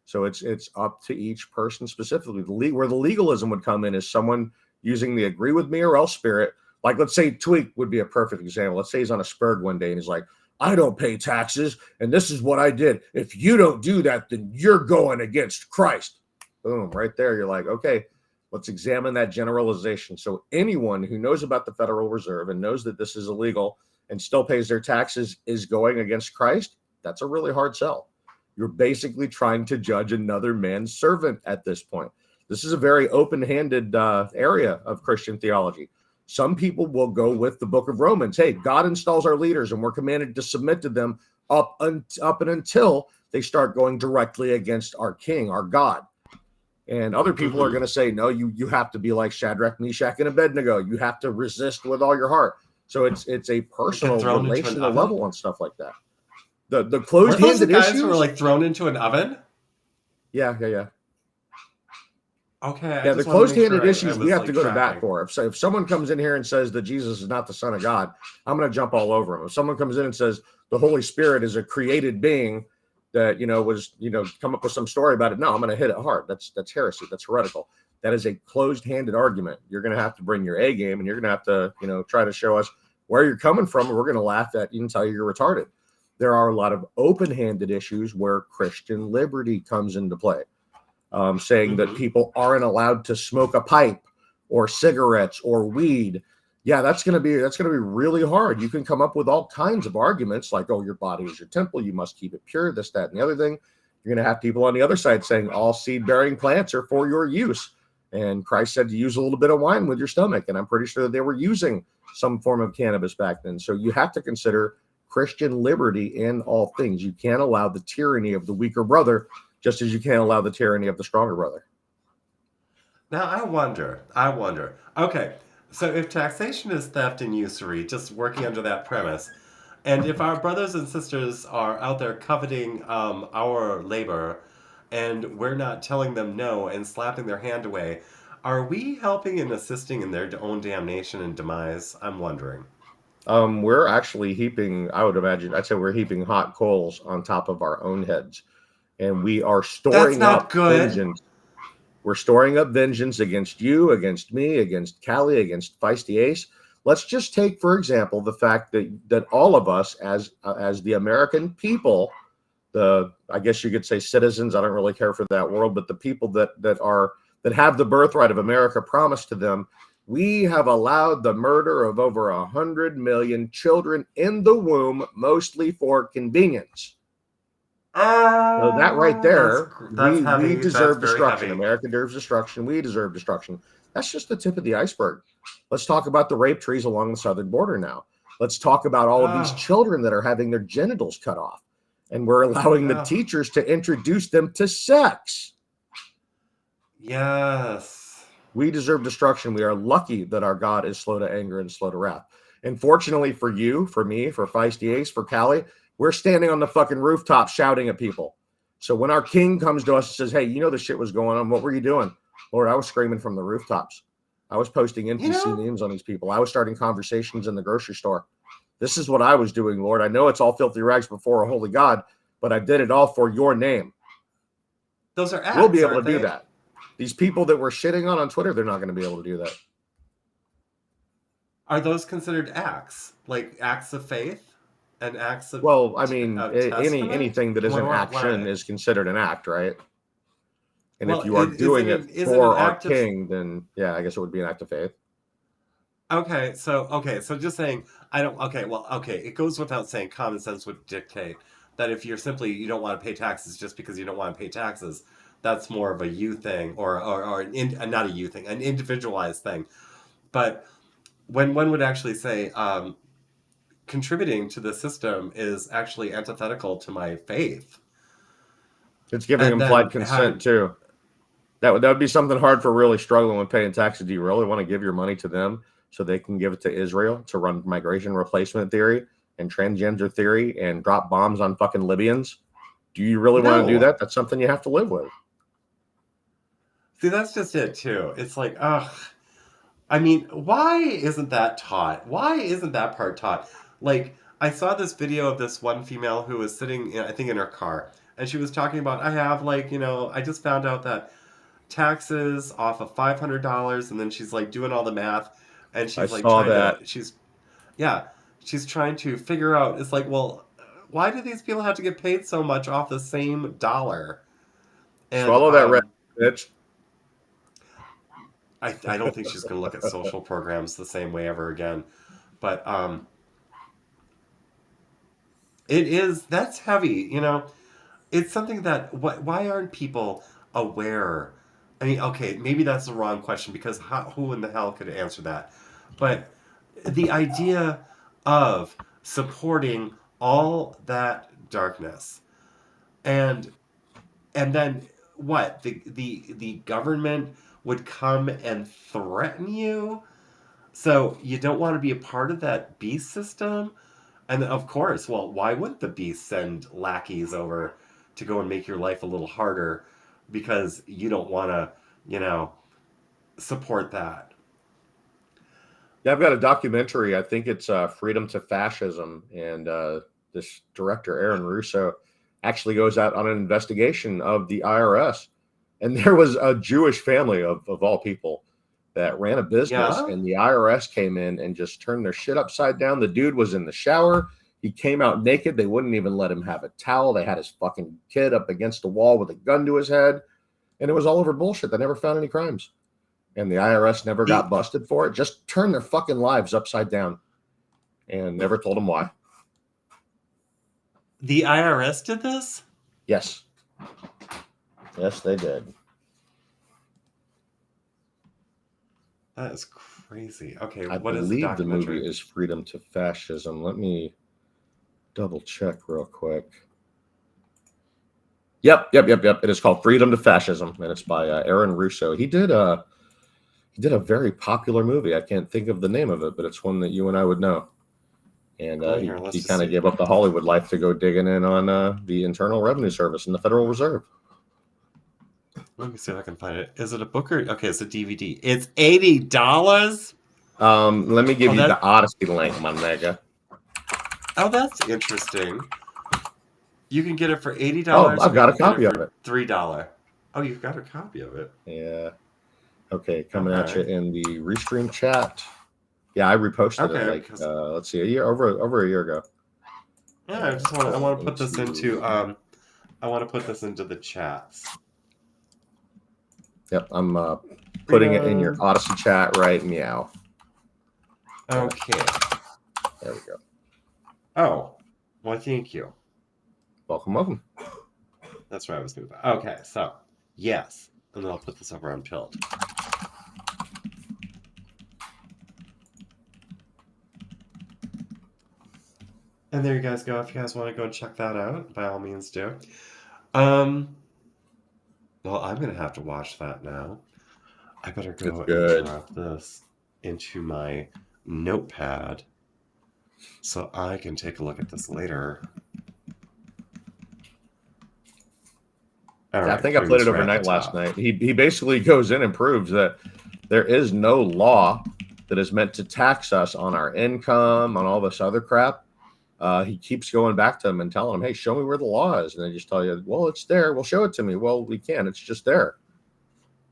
So it's up to each person specifically. Where the legalism would come in is someone using the agree with me or else spirit. Like, let's say Tweak would be a perfect example. Let's say he's on a Spurg one day and he's like, I don't pay taxes, and this is what I did. If you don't do that, then you're going against Christ. Boom, right there. You're like, okay, let's examine that generalization. So anyone who knows about the Federal Reserve and knows that this is illegal and still pays their taxes is going against Christ. That's a really hard sell. You're basically trying to judge another man's servant at this point. This is a very open-handed area of Christian theology. Some people will go with the book of Romans. Hey, God installs our leaders and we're commanded to submit to them up and until they start going directly against our king, our God. And other people are going to say, no, you have to be like Shadrach, Meshach, and Abednego. You have to resist with all your heart. So it's a personal, relational level on stuff like that. The closed-handed issues. Guys who were like thrown into an oven? Yeah. Okay. Yeah, the closed-handed issues we have to go to bat for. If someone comes in here and says that Jesus is not the Son of God, I'm going to jump all over him. If someone comes in and says the Holy Spirit is a created being that was come up with some story about it, no, I'm going to hit it hard. That's heresy. That's heretical. That is a closed-handed argument. You're going to have to bring your A game, and you're going to have to try to show us where you're coming from, and we're going to laugh at you and tell you you're retarded. There are a lot of open-handed issues where Christian liberty comes into play. Saying that people aren't allowed to smoke a pipe or cigarettes or weed. Yeah, that's going to be really hard. You can come up with all kinds of arguments like, oh, your body is your temple. You must keep it pure, this, that, and the other thing. You're going to have people on the other side saying all seed-bearing plants are for your use. And Christ said to use a little bit of wine with your stomach. And I'm pretty sure that they were using some form of cannabis back then. So you have to consider Christian liberty in all things. You can't allow the tyranny of the weaker brother, just as you can't allow the tyranny of the stronger brother. Now, I wonder. Okay, so if taxation is theft and usury, just working under that premise, and if our brothers and sisters are out there coveting our labor, and we're not telling them no and slapping their hand away, are we helping and assisting in their own damnation and demise? I'm wondering. We're actually I'd say we're heaping hot coals on top of our own heads. And we are storing up vengeance. We're storing up vengeance against you, against me, against Callie, against FeistyAce. Let's just take, for example, the fact that all of us, as the American people, I guess you could say citizens. I don't really care for that world, but the people that have the birthright of America promised to them, We have allowed the murder of over 100 million children in the womb, mostly for convenience. So that right there, that's heavy. we deserve That's very destruction. heavy. America deserves destruction. We deserve destruction. That's just the tip of the iceberg. Let's talk about the rape trees along the southern border now. Let's talk about all of these children that are having their genitals cut off. And we're allowing the teachers to introduce them to sex. Yes. We deserve destruction. We are lucky that our God is slow to anger and slow to wrath. And fortunately for you, for me, for FeistyAce, for Callie, we're standing on the fucking rooftop shouting at people. So when our king comes to us and says, hey, you know the shit was going on. What were you doing? Lord, I was screaming from the rooftops. I was posting NPC names on these people. I was starting conversations in the grocery store. This is what I was doing, Lord. I know it's all filthy rags before a holy God, but I did it all for your name. Those are acts, we'll be able to do that. These people that we're shitting on Twitter, they're not going to be able to do that. Are those considered acts? Like acts of faith and acts of anything that isn't action is considered an act, right? And if you are doing it for our king, then yeah, I guess it would be an act of faith. Okay, so just saying, it goes without saying, common sense would dictate that if you don't want to pay taxes just because you don't want to pay taxes, that's more of a you thing, or not a you thing, an individualized thing. But when one would actually say contributing to the system is actually antithetical to my faith, it's giving implied consent too. That would be something hard for really struggling with paying taxes. Do you really want to give your money to them so they can give it to Israel to run migration replacement theory and transgender theory and drop bombs on fucking Libyans? Do you really want to do that? That's something you have to live with. See, that's just it too. It's like, I mean, why isn't that taught? Why isn't that part taught? Like, I saw this video of this one female who was sitting, I think, in her car, and she was talking about, I just found out that taxes off of $500, and then she's like doing all the math, and she's she's trying to figure out, it's like, well, why do these people have to get paid so much off the same dollar? And, swallow that red bitch. I don't think she's going to look at social programs the same way ever again, but that's heavy, it's something that, why aren't people aware? I mean, okay, maybe that's the wrong question, because who in the hell could answer that? But the idea of supporting all that darkness, and then what? The government would come and threaten you, so you don't want to be a part of that beast system. And of course, well, why wouldn't the beast send lackeys over to go and make your life a little harder because you don't want to, support that? Yeah, I've got a documentary. I think it's Freedom to Fascism. And this director, Aaron Russo, actually goes out on an investigation of the IRS. And there was a Jewish family of all people that ran a business, and the IRS came in and just turned their shit upside down. The dude was in the shower. He came out naked. They wouldn't even let him have a towel. They had his fucking kid up against the wall with a gun to his head. And it was all over bullshit. They never found any crimes. And the IRS never got busted for it. Just turned their fucking lives upside down and never told them why. The IRS did this? Yes. Yes, they did. That is crazy. Okay, I what is the believe the documentary? movie is Freedom to Fascism. Let me double check real quick. Yep. It is called Freedom to Fascism, and it's by Aaron Russo. He did a very popular movie. I can't think of the name of it, but it's one that you and I would know. And he kind of gave up the Hollywood life to go digging in on the Internal Revenue Service and the Federal Reserve. Let me see if I can find it. Is it a book or... Okay, it's a DVD. It's $80? Let me give you the Odyssey link, my nigga. Oh, that's interesting. You can get it for $80. Oh, I've got a copy of it. $3. Oh, you've got a copy of it. Yeah. Okay, coming at you in the Restream chat. Yeah, I reposted it let's see, over a year ago. Yeah, I want to put this into I want to put this into the chats. Yep, I'm putting it in your Odyssey chat right meow. Okay. There we go. Oh, well, thank you. Welcome. That's where I was going to. Okay, so yes, and then I'll put this over on Pilled. And there you guys go. If you guys want to go and check that out, by all means do. Well, I'm going to have to watch that now. I better go and drop this into my notepad so I can take a look at this later. All right, I think I played it overnight last night. He basically goes in and proves that there is no law that is meant to tax us on our income, on all this other crap. He keeps going back to them and telling them, hey, show me where the law is. And they just tell you, well, it's there. Well, show it to me. Well, we can. It's just there.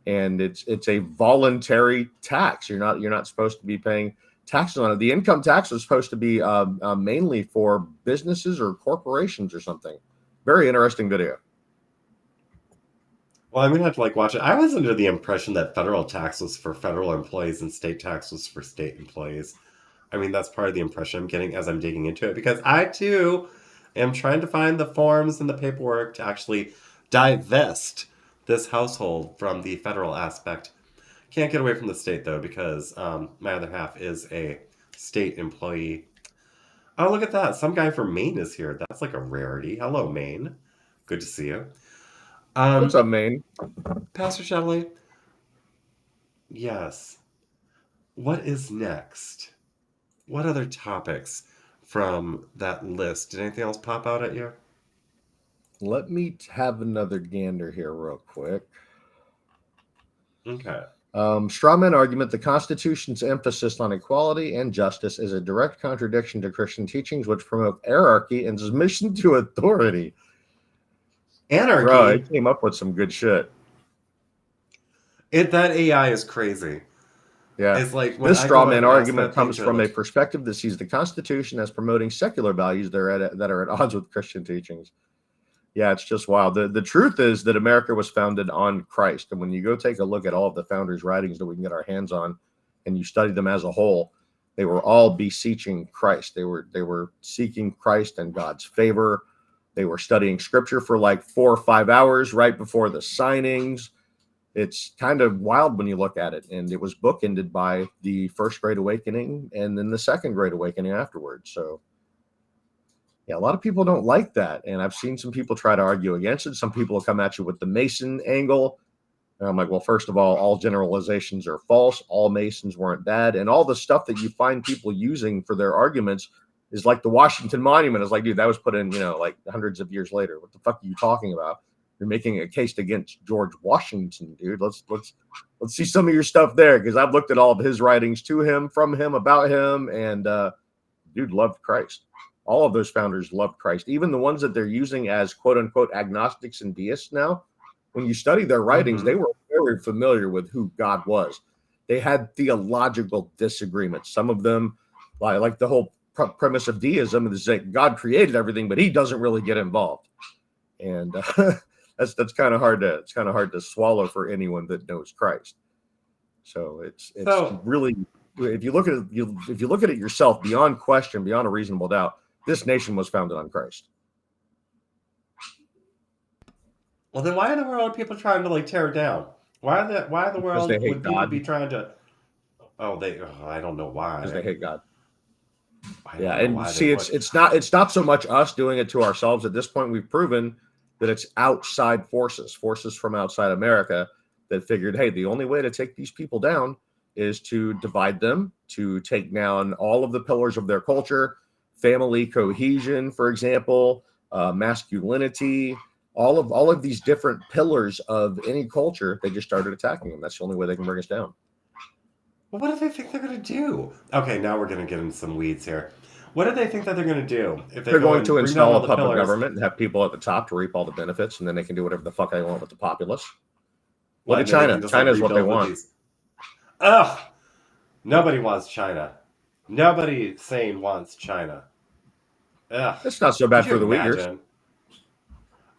And it's a voluntary tax. You're not supposed to be paying taxes on it. The income tax was supposed to be mainly for businesses or corporations or something. Very interesting video. Well, I'm going to have to watch it. I was under the impression that federal tax was for federal employees and state tax was for state employees. I mean, that's part of the impression I'm getting as I'm digging into it, because I, too, am trying to find the forms and the paperwork to actually divest this household from the federal aspect. Can't get away from the state, though, because my other half is a state employee. Oh, look at that. Some guy from Maine is here. That's like a rarity. Hello, Maine. Good to see you. What's up, Maine? Pastor Shadilay? Yes. What is next? What other topics from that list? Did anything else pop out at you? Let me have another gander here real quick. Okay. Strawman argument: the Constitution's emphasis on equality and justice is a direct contradiction to Christian teachings, which promote hierarchy and submission to authority. Anarchy. Bro, it came up with some good shit. That AI is crazy. Yeah. It's like this strawman argument comes from a perspective that sees the Constitution as promoting secular values that are at odds with Christian teachings. Yeah, it's just wild. The truth is that America was founded on Christ. And when you go take a look at all of the founders' writings that we can get our hands on and you study them as a whole, they were all beseeching Christ. They were seeking Christ and God's favor. They were studying scripture for like 4 or 5 hours right before the signings. It's kind of wild when you look at it. And it was bookended by the First Great Awakening and then the Second Great Awakening afterwards. So yeah, a lot of people don't like that. And I've seen some people try to argue against it. Some people will come at you with the Mason angle. And I'm like, well, first of all generalizations are false. All Masons weren't bad. And all the stuff that you find people using for their arguments is like the Washington Monument. It's like, dude, that was put in, like hundreds of years later. What the fuck are you talking about? You're making a case against George Washington, dude. Let's see some of your stuff there, because I've looked at all of his writings to him, from him, about him, and dude loved Christ. All of those founders loved Christ. Even the ones that they're using as quote unquote agnostics and deists now, when you study their writings, they were very familiar with who God was. They had theological disagreements. Some of them, like the whole premise of deism, is that God created everything, but he doesn't really get involved. And that's kind of hard to swallow for anyone that knows Christ. So it's really, if you look at it yourself, beyond question, beyond a reasonable doubt, this nation was founded on Christ. Well, then why in the world are people trying to tear it down? Why in the world would people be trying to? I don't know why. Because they hate God. Yeah, and see, it's not so much us doing it to ourselves. At this point, we've proven that it's outside forces from outside America that figured, hey, the only way to take these people down is to divide them, to take down all of the pillars of their culture, family cohesion, for example, masculinity, all of these different pillars of any culture. They just started attacking them. That's the only way they can bring us down. Well, what do they think they're going to do? Okay, now we're going to get into some weeds here. What do they think that they're going to do? If they're going to install a puppet government and have people at the top to reap all the benefits, and then they can do whatever the fuck they want with the populace. Look at China. China's what they want. Ugh! Nobody wants China. Nobody sane wants China. Ugh. It's not so bad for the Uyghurs.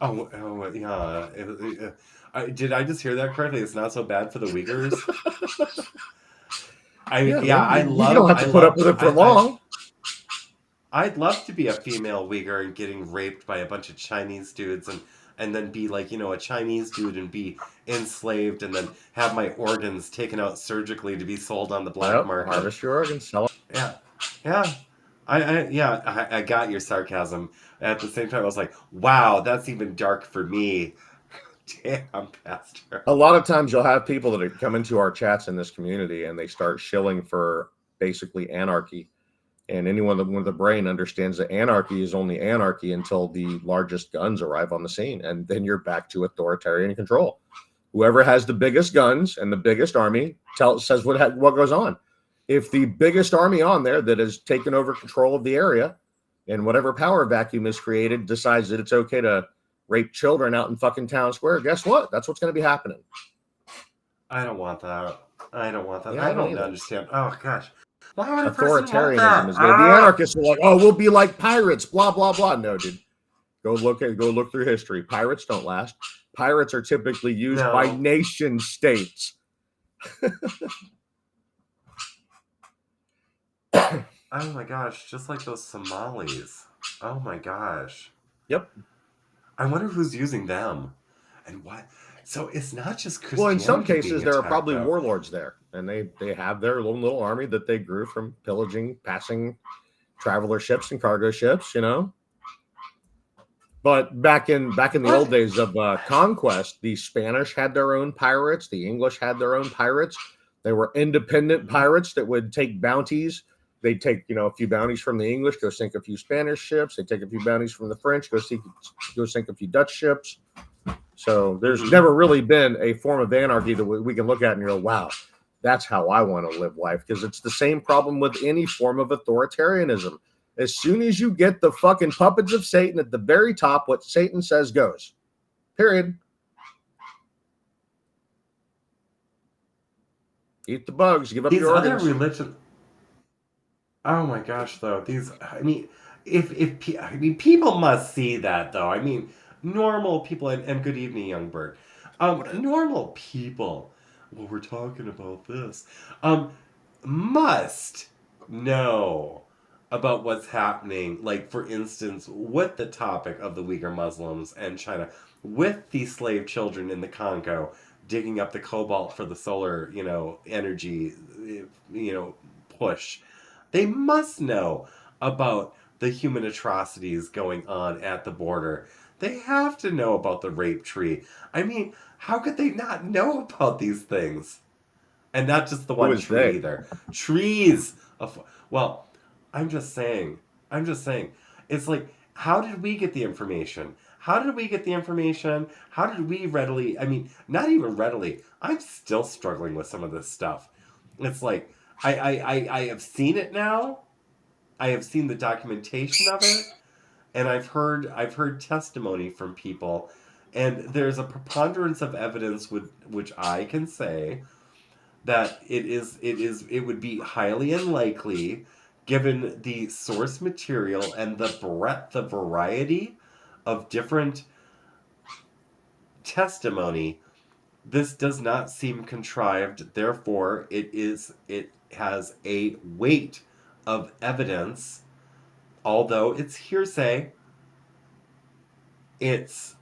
Oh, yeah. Did I just hear that correctly? It's not so bad for the Uyghurs. You don't have to put up with it for long. I'd love to be a female Uyghur and getting raped by a bunch of Chinese dudes and then be like, a Chinese dude and be enslaved and then have my organs taken out surgically to be sold on the black market. Harvest your organs, sell them. Yeah. I got your sarcasm. At the same time, I was like, wow, that's even dark for me. Damn, Pastor. A lot of times you'll have people that come into our chats in this community and they start shilling for basically anarchy. And anyone with a brain understands that anarchy is only anarchy until the largest guns arrive on the scene. And then you're back to authoritarian control. Whoever has the biggest guns and the biggest army says what goes on. If the biggest army on there that has taken over control of the area and whatever power vacuum is created decides that it's okay to rape children out in fucking town square, guess what? That's what's going to be happening. I don't want that. I Yeah, I don't understand. Oh, gosh. Authoritarianism is going to be anarchists are like, oh, we'll be like pirates, blah, blah, blah. No, dude. Go look through history. Pirates don't last. Pirates are typically used by nation states. Oh my gosh, just like those Somalis. Oh my gosh. Yep. I wonder who's using them and what. So it's not just Christianity. Well, in some cases, there are probably warlords there, and they have their little army that they grew from pillaging, passing traveler ships and cargo ships, But back in the old days of conquest, the Spanish had their own pirates, the English had their own pirates. They were independent pirates that would take bounties. They'd take, a few bounties from the English, go sink a few Spanish ships. They'd take a few bounties from the French, go sink a few Dutch ships. So there's never really been a form of anarchy that we can look at and go, wow, that's how I want to live life. Because it's the same problem with any form of authoritarianism. As soon as you get the fucking puppets of Satan at the very top, what Satan says goes. Period. Eat the bugs, give up your organs. These other religions. Oh my gosh, though. People must see that, though. Normal people, and good evening, young bird. Normal people, we're talking about this, must know about what's happening, like, for instance, with the topic of the Uyghur Muslims and China, with the slave children in the Congo, digging up the cobalt for the solar, energy, push. They must know about the human atrocities going on at the border. They have to know about the rape tree. How could they not know about these things? And not just the one tree either. Trees. Well, I'm just saying. It's like, how did we get the information? How did we readily, not even readily. I'm still struggling with some of this stuff. It's like, I have seen it now. I have seen the documentation of it. And I've heard testimony from people, and there's a preponderance of evidence with which I can say that it would be highly unlikely, given the source material and the breadth of variety of different testimony. This does not seem contrived. Therefore, it has a weight of evidence. Although it's hearsay, it's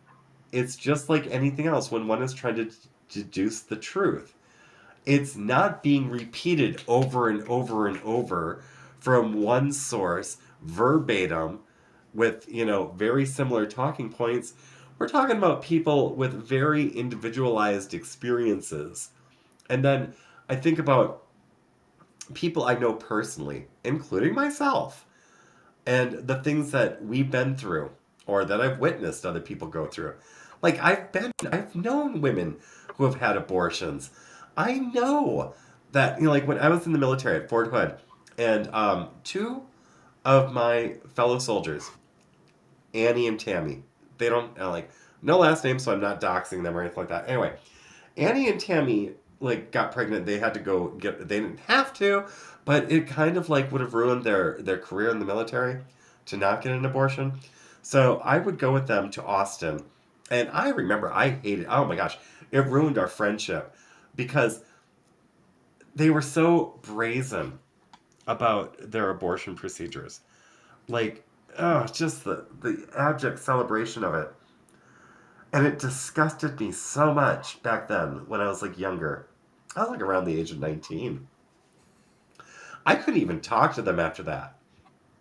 just like anything else when one is trying to deduce the truth. It's not being repeated over and over and over from one source, verbatim, with, very similar talking points. We're talking about people with very individualized experiences. And then I think about people I know personally, including myself, and the things that we've been through, or that I've witnessed other people go through. Like, I've known women who have had abortions. I know that, like, when I was in the military at Fort Hood, and two of my fellow soldiers, Annie and Tammy, they don't, no last name, so I'm not doxing them or anything like that. Anyway, Annie and Tammy, got pregnant. They had to go they didn't have to, but it kind of, would have ruined their career in the military to not get an abortion. So I would go with them to Austin. And I remember I hated, oh my gosh, It ruined our friendship because they were so brazen about their abortion procedures. Like, oh, just the abject celebration of it. And it disgusted me so much back then when I was like younger. I was like around the age of 19. I couldn't even talk to them after that.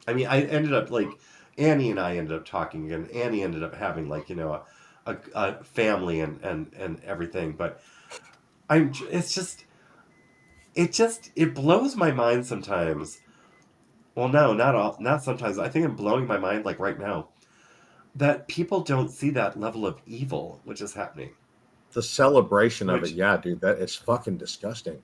I mean, I ended up like Annie and I ended up talking, and Annie ended up having like a family and everything. But it blows my mind sometimes. Well, no, not sometimes. I think I'm blowing my mind like right now that people don't see that level of evil which is happening. The celebration of it, Which yeah, dude, that it's fucking disgusting.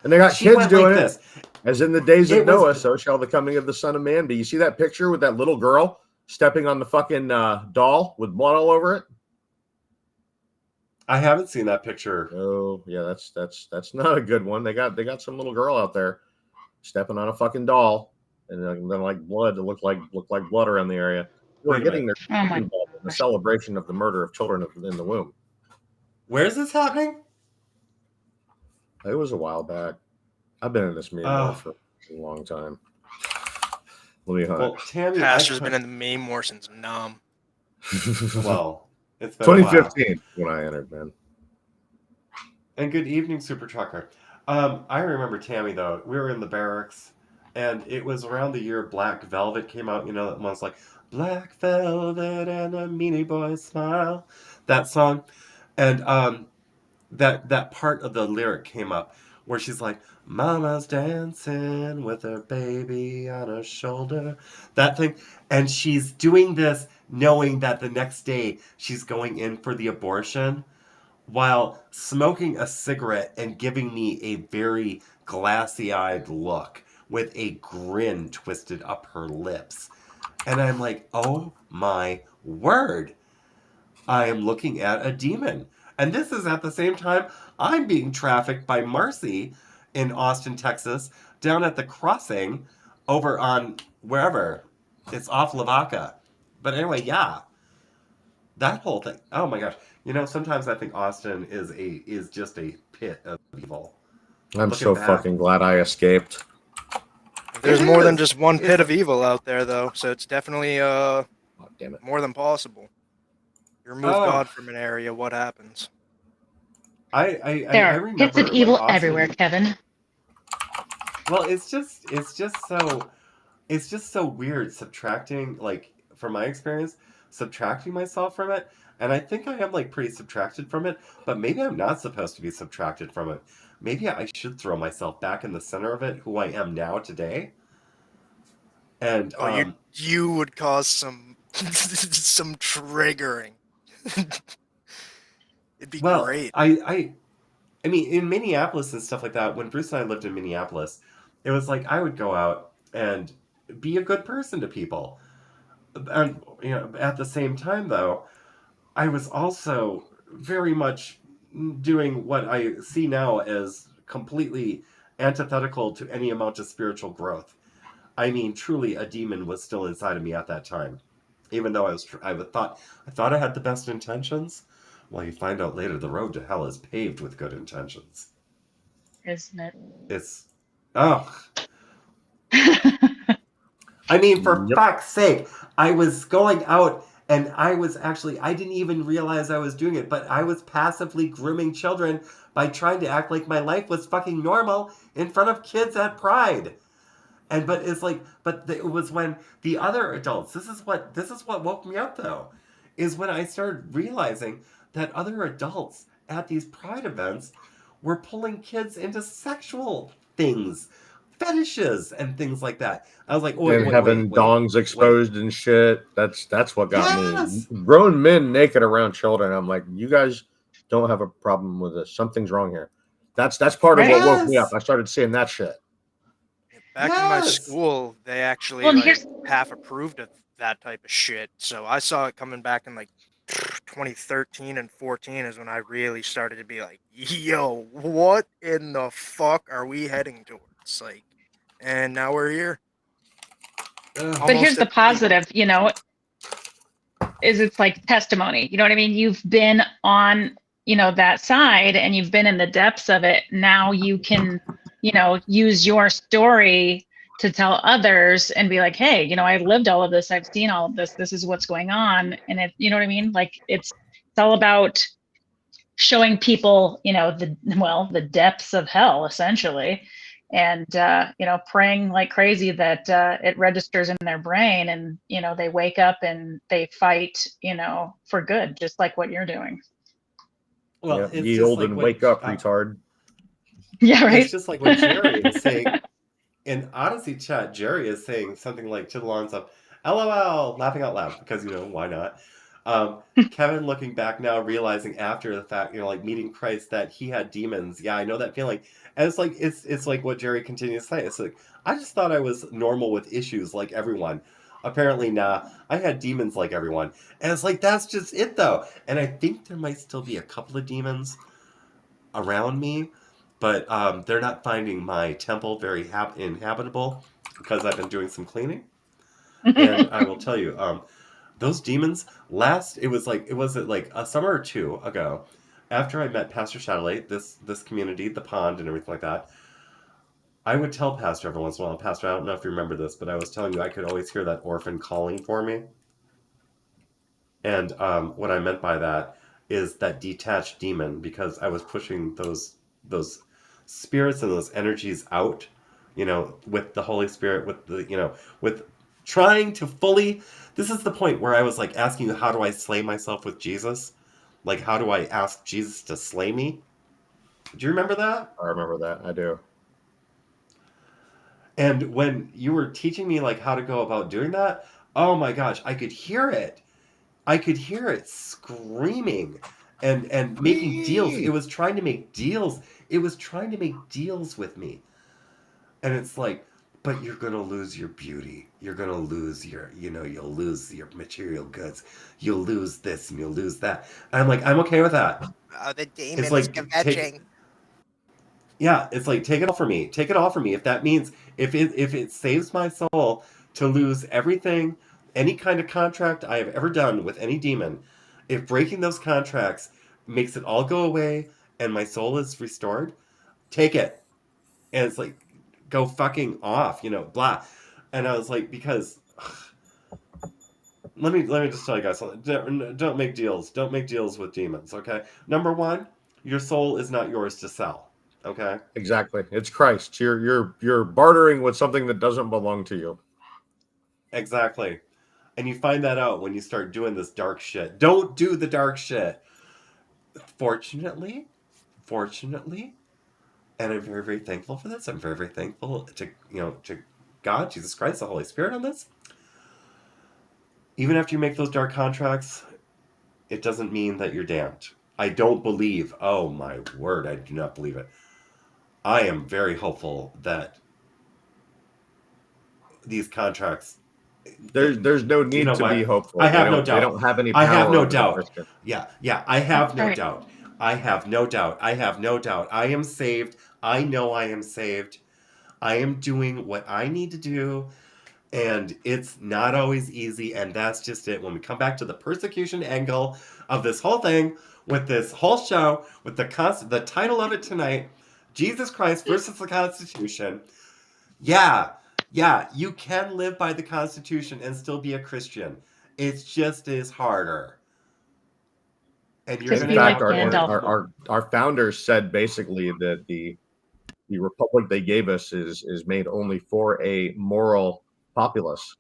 And they got she kids went doing like it. this. As in the days of It was Noah, so shall the coming of the Son of Man be. You see that picture with that little girl stepping on the fucking doll with blood all over it? I haven't seen that picture. Oh, yeah, that's not a good one. They got some little girl out there stepping on a fucking doll, and then like blood, it looked like blood around the area. We're Wait a getting minute. their Oh my involved in the gosh. celebration of the murder of children in the womb. Where is this happening? It was a while back. I've been in this meme world for a long time. Let me hunt. Well, Tammy, Pastor's been in the meme war since Nom. Well, it's been 2015 when I entered, man. And good evening, Super Trucker. I remember Tammy though. We were in the barracks, and it was around the year Black Velvet came out. You know that one's like Black Velvet and a meanie boy smile. That song, and that part of the lyric came up where she's like, "Mama's dancing with her baby on her shoulder." That thing, and she's doing this knowing that the next day she's going in for the abortion, while smoking a cigarette and giving me a very glassy-eyed look with a grin twisted up her lips. And I'm like, oh my word. I am looking at a demon. And this is at the same time I'm being trafficked by Marcy in Austin, Texas, down at the crossing over on wherever. It's off Lavaca. But anyway, yeah. That whole thing. Oh my gosh. You know, sometimes I think Austin is just a pit of evil. I'm Looking so back. fucking glad I escaped. There's It more than is. just one It's- pit of evil out there, though, so it's definitely Oh, damn it. more than possible. You remove Oh. God from an area, what happens? There I are remember pits of like, evil Austin- everywhere, Kevin. Well, it's just so weird subtracting, like, from my experience, subtracting myself from it. And I think I am like pretty subtracted from it, but maybe I'm not supposed to be subtracted from it. Maybe I should throw myself back in the center of it, who I am now today. And Oh, you would cause some some triggering. It'd be well, great. I mean, in Minneapolis and stuff like that, when Bruce and I lived in Minneapolis, it was like I would go out and be a good person to people. And, you know, at the same time, though, I was also very much doing what I see now as completely antithetical to any amount of spiritual growth. I mean, truly, a demon was still inside of me at that time, even though I thought I had the best intentions. Well, you find out later the road to hell is paved with good intentions. Isn't it? It's I mean, for Yep. fuck's sake, I was going out and I didn't even realize I was doing it, but I was passively grooming children by trying to act like my life was fucking normal in front of kids at Pride. But it was when the other adults, this is what woke me up though, is when I started realizing that other adults at these Pride events were pulling kids into sexual things, fetishes and things like that. I was like, And having dongs exposed and shit. That's what got Yes! me. Grown men naked around children. I'm like, you guys don't have a problem with this. Something's wrong here. That's part of what woke me up. Yes! I started seeing that shit. Back in my Yes! school, they actually Well, and like here's- half approved of that type of shit. So I saw it coming back in like 2013 and 14 is when I really started to be like, yo, what in the fuck are we heading towards? Like, and now we're here. Ugh. But here's Almost the at peak. positive, is it's like testimony. You know what I mean? You've been on that side and you've been in the depths of it, now you can, use your story to tell others and be like, hey, I lived all of this, I've seen all of this, this is what's going on. And it, you know what I mean? Like it's all about showing people, the depths of hell essentially. And, praying like crazy that it registers in their brain and, they wake up and they fight, for good, just like what you're doing. Well, Yep. it's Yield just like and what wake up, retard. Yeah, right. it's just like what Jerry is saying in Odyssey chat. Jerry is saying something like to the lines of "LOL," laughing out loud because why not? Kevin looking back now, realizing after the fact, like meeting Christ, that he had demons. Yeah, I know that feeling. And it's like what Jerry continues to say. It's like, I just thought I was normal with issues like everyone. Apparently, nah, I had demons like everyone. And it's like, that's just it though. And I think there might still be a couple of demons around me, but they're not finding my temple very inhabitable because I've been doing some cleaning. And I will tell you, those demons it was like a summer or two ago, after I met Pastor Shadilay, this community, the pond and everything like that. I would tell Pastor every once in a while, Pastor, I don't know if you remember this, but I was telling you I could always hear that orphan calling for me. And what I meant by that is that detached demon, because I was pushing those spirits and those energies out, with the Holy Spirit, with trying to fully. This is the point where I was like asking you, how do I slay myself with Jesus? Like, how do I ask Jesus to slay me? Do you remember that? I remember that. I do. And when you were teaching me like how to go about doing that, oh my gosh, I could hear it. I could hear it screaming and making deals. It was trying to make deals. It was trying to make deals with me. And it's like, but you're going to lose your beauty. You're going to lose you'll lose your material goods. You'll lose this and you'll lose that. And I'm like, I'm okay with that. The demon It's is like, kvetching. yeah, it's like, take it all from me. Take it all from me. If that means, if it saves my soul to lose everything, any kind of contract I have ever done with any demon, if breaking those contracts makes it all go away and my soul is restored, take it. And it's like, go fucking off, blah. And I was like, because let me just tell you guys something. Don't make deals. Don't make deals with demons, okay? Number one, your soul is not yours to sell. Okay. Exactly. It's Christ. You're bartering with something that doesn't belong to you. Exactly. And you find that out when you start doing this dark shit. Don't do the dark shit. Fortunately, and I'm very, very thankful for this. I'm very, very thankful to God, Jesus Christ, the Holy Spirit on this. Even after you make those dark contracts, it doesn't mean that you're damned. I don't believe. Oh my word, I do not believe it. I am very hopeful that these contracts. There's no need to be hopeful. I have no doubt. They don't have any power. I have no over doubt. the Christian. Yeah. I have no doubt. I have no doubt. I have no doubt. I am saved. I know I am saved. I am doing what I need to do, and it's not always easy, and that's just it. When we come back to the persecution angle of this whole thing, with this whole show, with the title of it tonight, Jesus Christ versus the Constitution. Yeah, you can live by the Constitution and still be a Christian. It's just as harder. And you're Just going be to like have Gandalf. Our founders said basically that the republic they gave us is made only for a moral populace,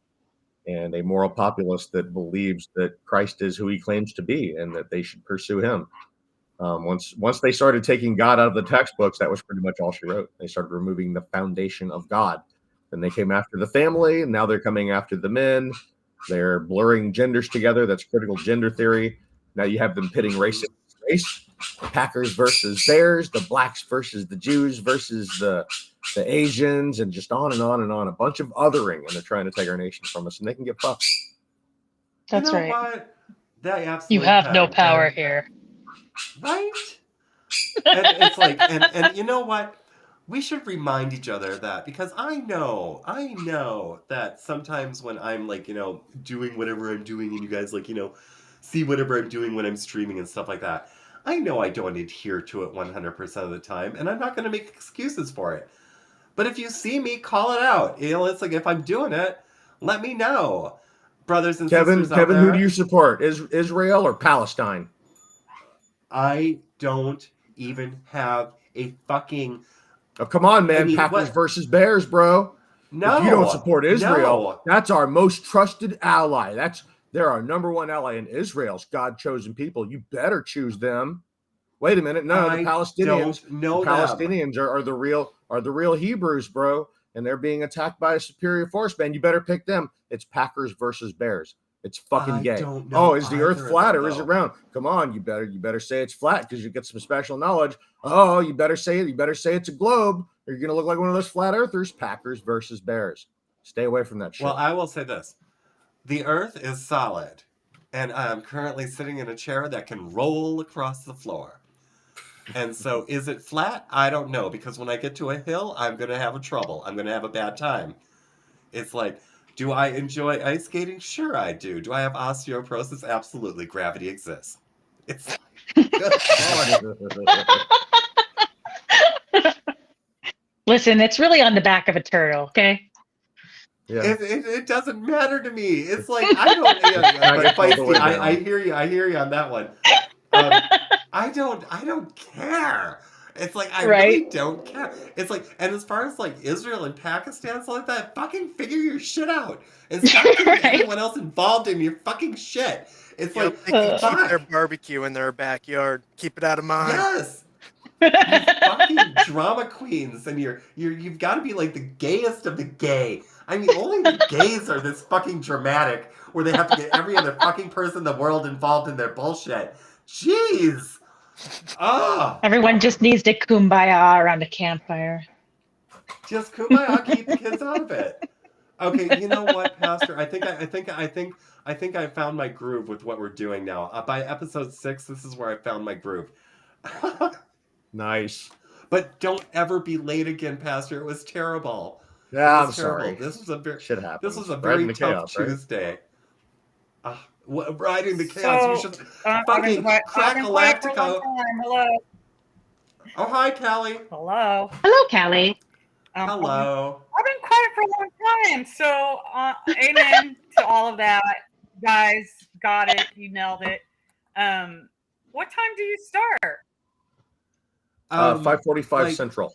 and a moral populace that believes that Christ is who he claims to be and that they should pursue him. Once they started taking God out of the textbooks, that was pretty much all she wrote. They started removing the foundation of God. Then they came after the family, and now they're coming after the men. They're blurring genders together. That's critical gender theory. Now you have them pitting race against race. The Packers versus Bears, the blacks versus the Jews versus the Asians, and just on and on and on. A bunch of othering, and they're trying to take our nation from us, and they can get fucked. That's right. What? That absolutely you have no power here. Right? And it's like, and you know what? We should remind each other that, because I know that sometimes when I'm like, doing whatever I'm doing and you guys like, see whatever I'm doing when I'm streaming and stuff like that, I know I don't adhere to it 100% of the time, and I'm not going to make excuses for it. But if you see me, call it out. It's like, if I'm doing it, let me know. Brothers and sisters out Kevin, there. who do you support? Israel or Palestine? I don't even have a fucking... Oh, come on, man. Packers versus Bears, bro. No. If you don't support Israel, No. that's our most trusted ally. They're our number one ally, and Israel's God-chosen people. You better choose them. Wait a minute. No, the Palestinians. Palestinians are the real Hebrews, bro. And they're being attacked by a superior force, man. You better pick them. It's Packers versus Bears. It's fucking gay. Oh, is the earth flat or is it round? Come on, you better say it's flat because you get some special knowledge. Oh, you better say it. You better say it's a globe, or you're gonna look like one of those flat earthers. Packers versus Bears. Stay away from that shit. Well, I will say this. The earth is solid, and I'm currently sitting in a chair that can roll across the floor. And so, is it flat? I don't know, because when I get to a hill, I'm going to have trouble. I'm going to have a bad time. It's like, do I enjoy ice skating? Sure I do. Do I have osteoporosis? Absolutely. Gravity exists. It's Listen, it's really on the back of a turtle, okay? Yeah. It doesn't matter to me. It's like, I don't... Feisty, I hear you. I hear you on that one. I don't care. It's like, I really don't care. It's like, and as far as like Israel and Pakistan, stuff like that, fucking figure your shit out and stop getting everyone else involved in your fucking shit. It's like, they can keep their barbecue in their backyard. Keep it out of mine. Yes. You fucking drama queens, and you've got to be like the gayest of the gay. I mean, only the gays are this fucking dramatic, where they have to get every other fucking person in the world involved in their bullshit. Jeez. Everyone just needs to kumbaya around a campfire. Just kumbaya, keep the kids out of it. Okay, you know what, Pastor? I think I found my groove with what we're doing now. By episode 6, this is where I found my groove. Nice. But don't ever be late again, Pastor. It was terrible. Yeah, I'm sorry. This was a very tough Tuesday. Right? Riding the chaos. You should fucking crack a lactico. Hello. Oh, hi, Callie. Hello. Hello, Callie. Hello. I've been quiet for a long time, so amen to all of that. Guys, got it. You nailed it. What time do you start? 5:45 Central.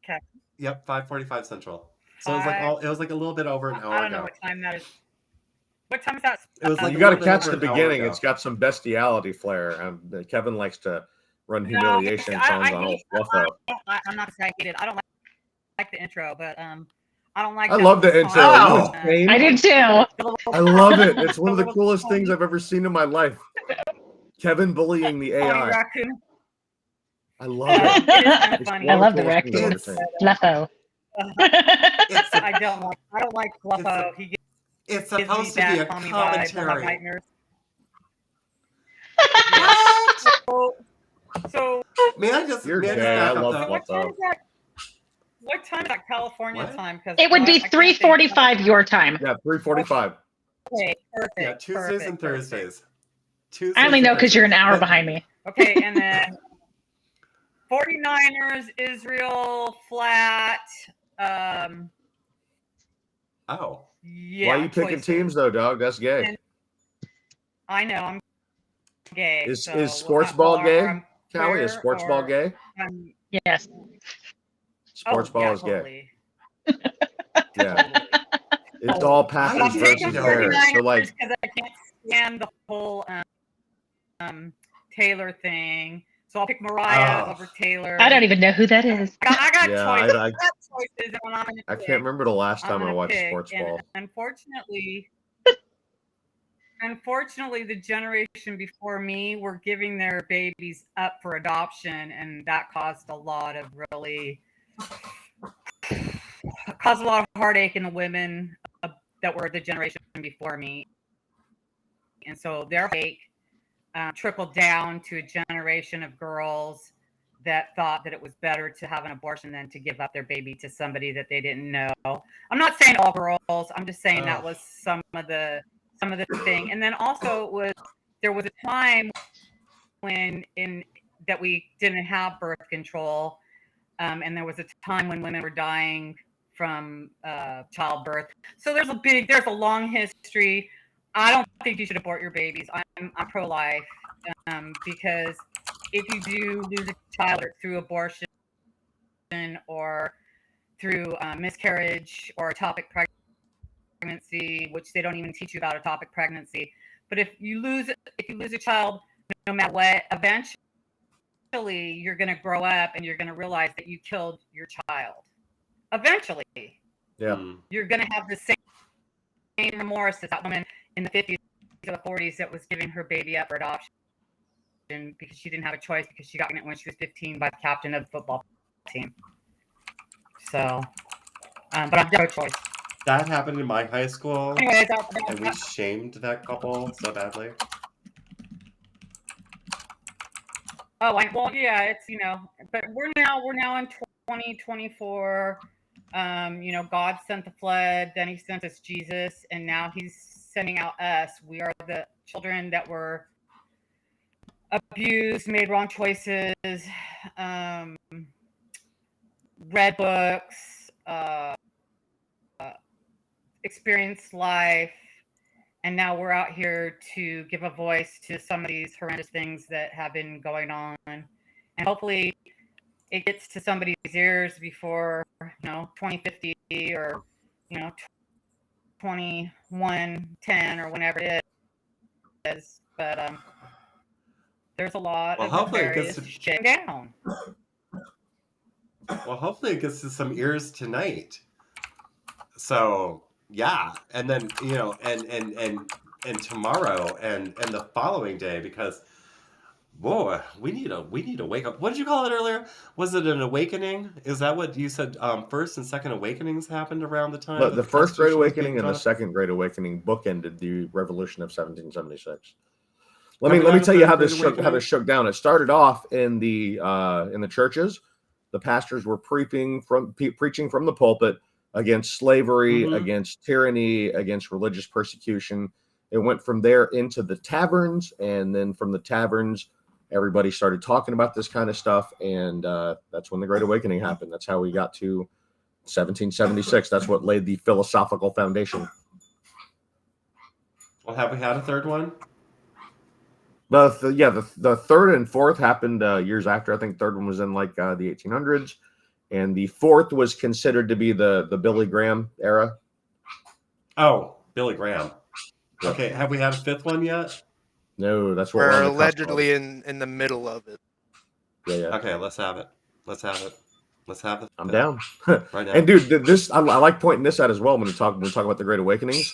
Okay. Yep, 5:45 Central. So it was like a little bit over an hour I don't know what time that is. What time is that? It was like you got to catch the beginning. It's got some bestiality flair. Kevin likes to run humiliation songs on old Fluffo. I'm not saying I hate it. I don't like the intro, but I don't like. I love the intro. Oh, I did too. I love it. It's one of the coolest things I've ever seen in my life. Kevin bullying the AI. I love it. I love the raccoon. Fluffo. I don't like Fluffo. It's supposed to be a commentary. So may I just I love Fluffo. What time is that California time? It would be 3:45 your time. Yeah, 3:45. Okay, perfect. Yeah, Tuesdays and Thursdays. I only know because you're an hour behind me. Okay, and then 49ers, Israel, flat. Oh. Yeah. Why are you picking teams though, dog? That's gay. And I know I'm gay. Is sports ball gay? Callie, is sports ball gay? Yes. Sports ball is gay. Yeah. It's all Packers versus Bears. So like, because I can't stand the whole Taylor thing. So I'll pick Mariah over Taylor. I don't even know who that is. I got choices. I got choices. I can't remember the last time I watched sports ball. Unfortunately, the generation before me were giving their babies up for adoption, and that caused a lot of heartache in the women that were the generation before me. And so their hate trickled down to a generation of girls that thought that it was better to have an abortion than to give up their baby to somebody that they didn't know. I'm not saying all girls. I'm just saying that was some of the thing. And then also there was a time when in that we didn't have birth control, and there was a time when women were dying from childbirth. So there's a long history. I don't think you should abort your babies. I'm pro-life, because if you do lose a child through abortion or through miscarriage or ectopic pregnancy, which they don't even teach you about ectopic pregnancy, but if you lose a child, no matter what, eventually you're going to grow up and you're going to realize that you killed your child. Eventually, you're going to have the same remorse as that woman in the 50s or the 40s that was giving her baby up for adoption because she didn't have a choice because she got pregnant when she was 15 by the captain of the football team. So, but I'm pro-choice. That happened in my high school, Anyways, and we shamed that couple so badly. Oh, well, yeah, it's, but we're now in 2024. God sent the flood, then he sent us Jesus, and now he's sending out us. We are the children that were abused, made wrong choices, read books, experienced life, and now we're out here to give a voice to some of these horrendous things that have been going on, and hopefully it gets to somebody's ears before 2050 or 2110 or whenever it is. But there's a lot of hopefully it nefarious gets shit down. Well, hopefully it gets to some ears tonight. So yeah, and then and tomorrow and the following day, because boy, we need to wake up. What did you call it earlier? Was it an awakening? Is that what you said? First and second awakenings happened around the time. But the first Great Awakening and the second Great Awakening bookended the Revolution of 1776. Let me tell you how this shook down. It started off in the churches. The pastors were preaching from the pulpit against slavery, against tyranny, against religious persecution. It went from there into the taverns, and then from the taverns, everybody started talking about this kind of stuff, and that's when the Great Awakening happened. That's how we got to 1776. That's what laid the philosophical foundation. Well, have we had a third one? The third and fourth happened years after. I think the third one was in like the 1800s, and the fourth was considered to be the Billy Graham era. Oh, Billy Graham. Yep. Okay, have we had a fifth one yet? No, that's what we're allegedly in the middle of it. Yeah. Okay, let's have it. I'm down. Right now. And dude, this I like pointing this out as well when we talk about the Great Awakenings.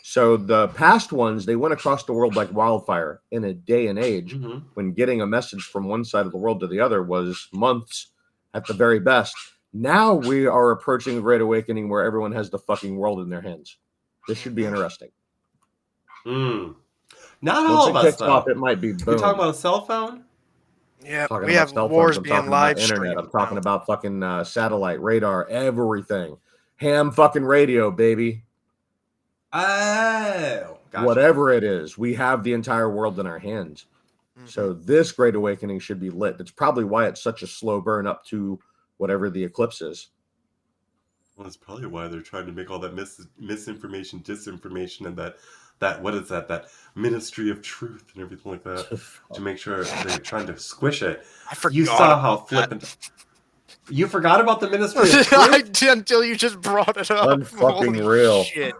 So the past ones, they went across the world like wildfire in a day and age when getting a message from one side of the world to the other was months at the very best. Now we are approaching a Great Awakening where everyone has the fucking world in their hands. This should be interesting. Not all of us, though. It might be boom. You're talking about a cell phone? Yeah, we have wars being live streamed. I'm talking about fucking satellite, radar, everything. Ham fucking radio, baby. Oh, gotcha. Whatever it is, we have the entire world in our hands. So this Great Awakening should be lit. That's probably why it's such a slow burn up to whatever the eclipse is. Well, that's probably why they're trying to make all that misinformation, disinformation, and that what is that ministry of truth and everything like that to make sure they're trying to squish it. I forgot. You saw how flippant. You forgot about the ministry of truth until you just brought it up. Unfucking real. Shit.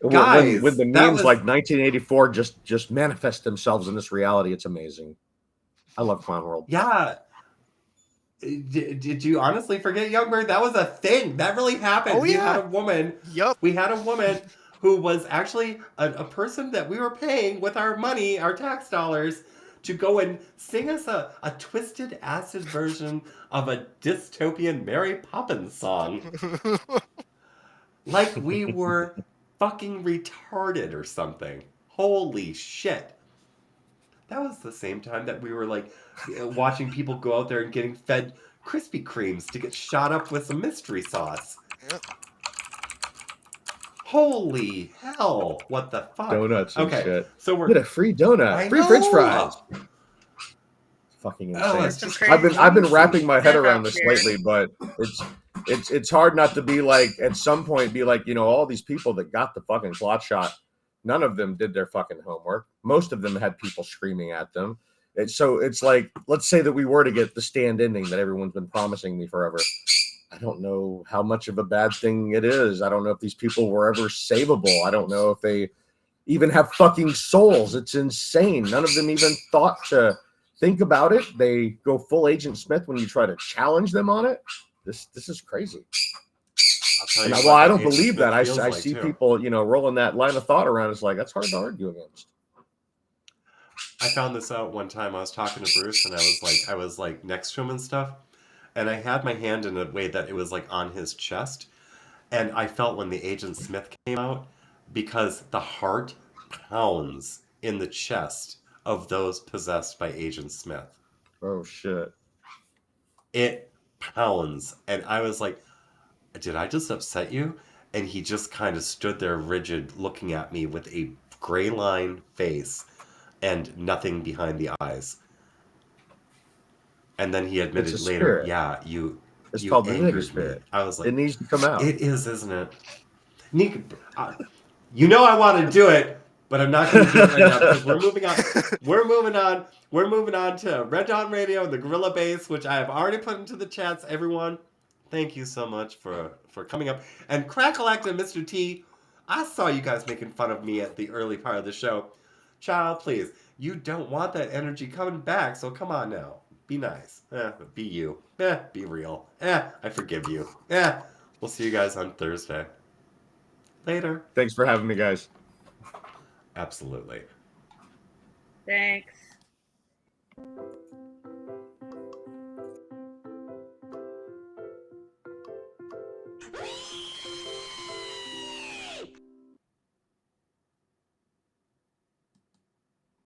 Guys, when the memes like 1984 just manifest themselves in this reality, it's amazing. I love Clown World. Yeah. Did you honestly forget, Youngberg? That was a thing. That really happened. Oh, yeah. We had a woman. Yep. We had a woman who was actually a person that we were paying with our money, our tax dollars, to go and sing us a twisted acid version of a dystopian Mary Poppins song. Like we were fucking retarded or something. Holy shit. That was the same time that we were like watching people go out there and getting fed Krispy Kremes to get shot up with some mystery sauce. Yep. Holy hell. What the fuck? Donuts and shit. So we're get a free donut. Free French fries. fucking Oh, insane. it's just I've been wrapping my head Stuff around out this there. lately, but it's hard not to be like, at some point, be like, all these people that got the fucking clot shot, none of them did their fucking homework. Most of them had people screaming at them. So it's like, let's say that we were to get the stand ending that everyone's been promising me forever. I don't know how much of a bad thing it is. I don't know if these people were ever savable. I don't know if they even have fucking souls. It's insane. None of them even thought to think about it. They go full Agent Smith when you try to challenge them on it. This is crazy. I'll tell And you well, what, I that don't Agent believe Smith that. I feels like, see too. people, rolling that line of thought around. It's like, that's hard to argue against. I found this out one time. I was talking to Bruce, and I was like next to him and stuff, and I had my hand in a way that it was like on his chest, and I felt when the Agent Smith came out, because the heart pounds in the chest of those possessed by Agent Smith. Oh shit. It pounds, and I was like, did I just upset you? And he just kind of stood there rigid, looking at me with a gray line face and nothing behind the eyes. And then he It's admitted a later, spirit. yeah, It's you called the nigger angered me. spirit. I was like, It needs to come out. it is, isn't it? Nick, you know I want to do it, but I'm not going to do it right now because we're moving on. We're moving on to Red Dot Radio and the Gorilla Bass, which I have already put into the chats. Everyone, thank you so much for coming up. And Crackalact and Mr. T, I saw you guys making fun of me at the early part of the show. Child, please, you don't want that energy coming back, so come on now. Be nice. Be you. Be real. I forgive you. We'll see you guys on Thursday. Later. Thanks for having me, guys. Absolutely. Thanks.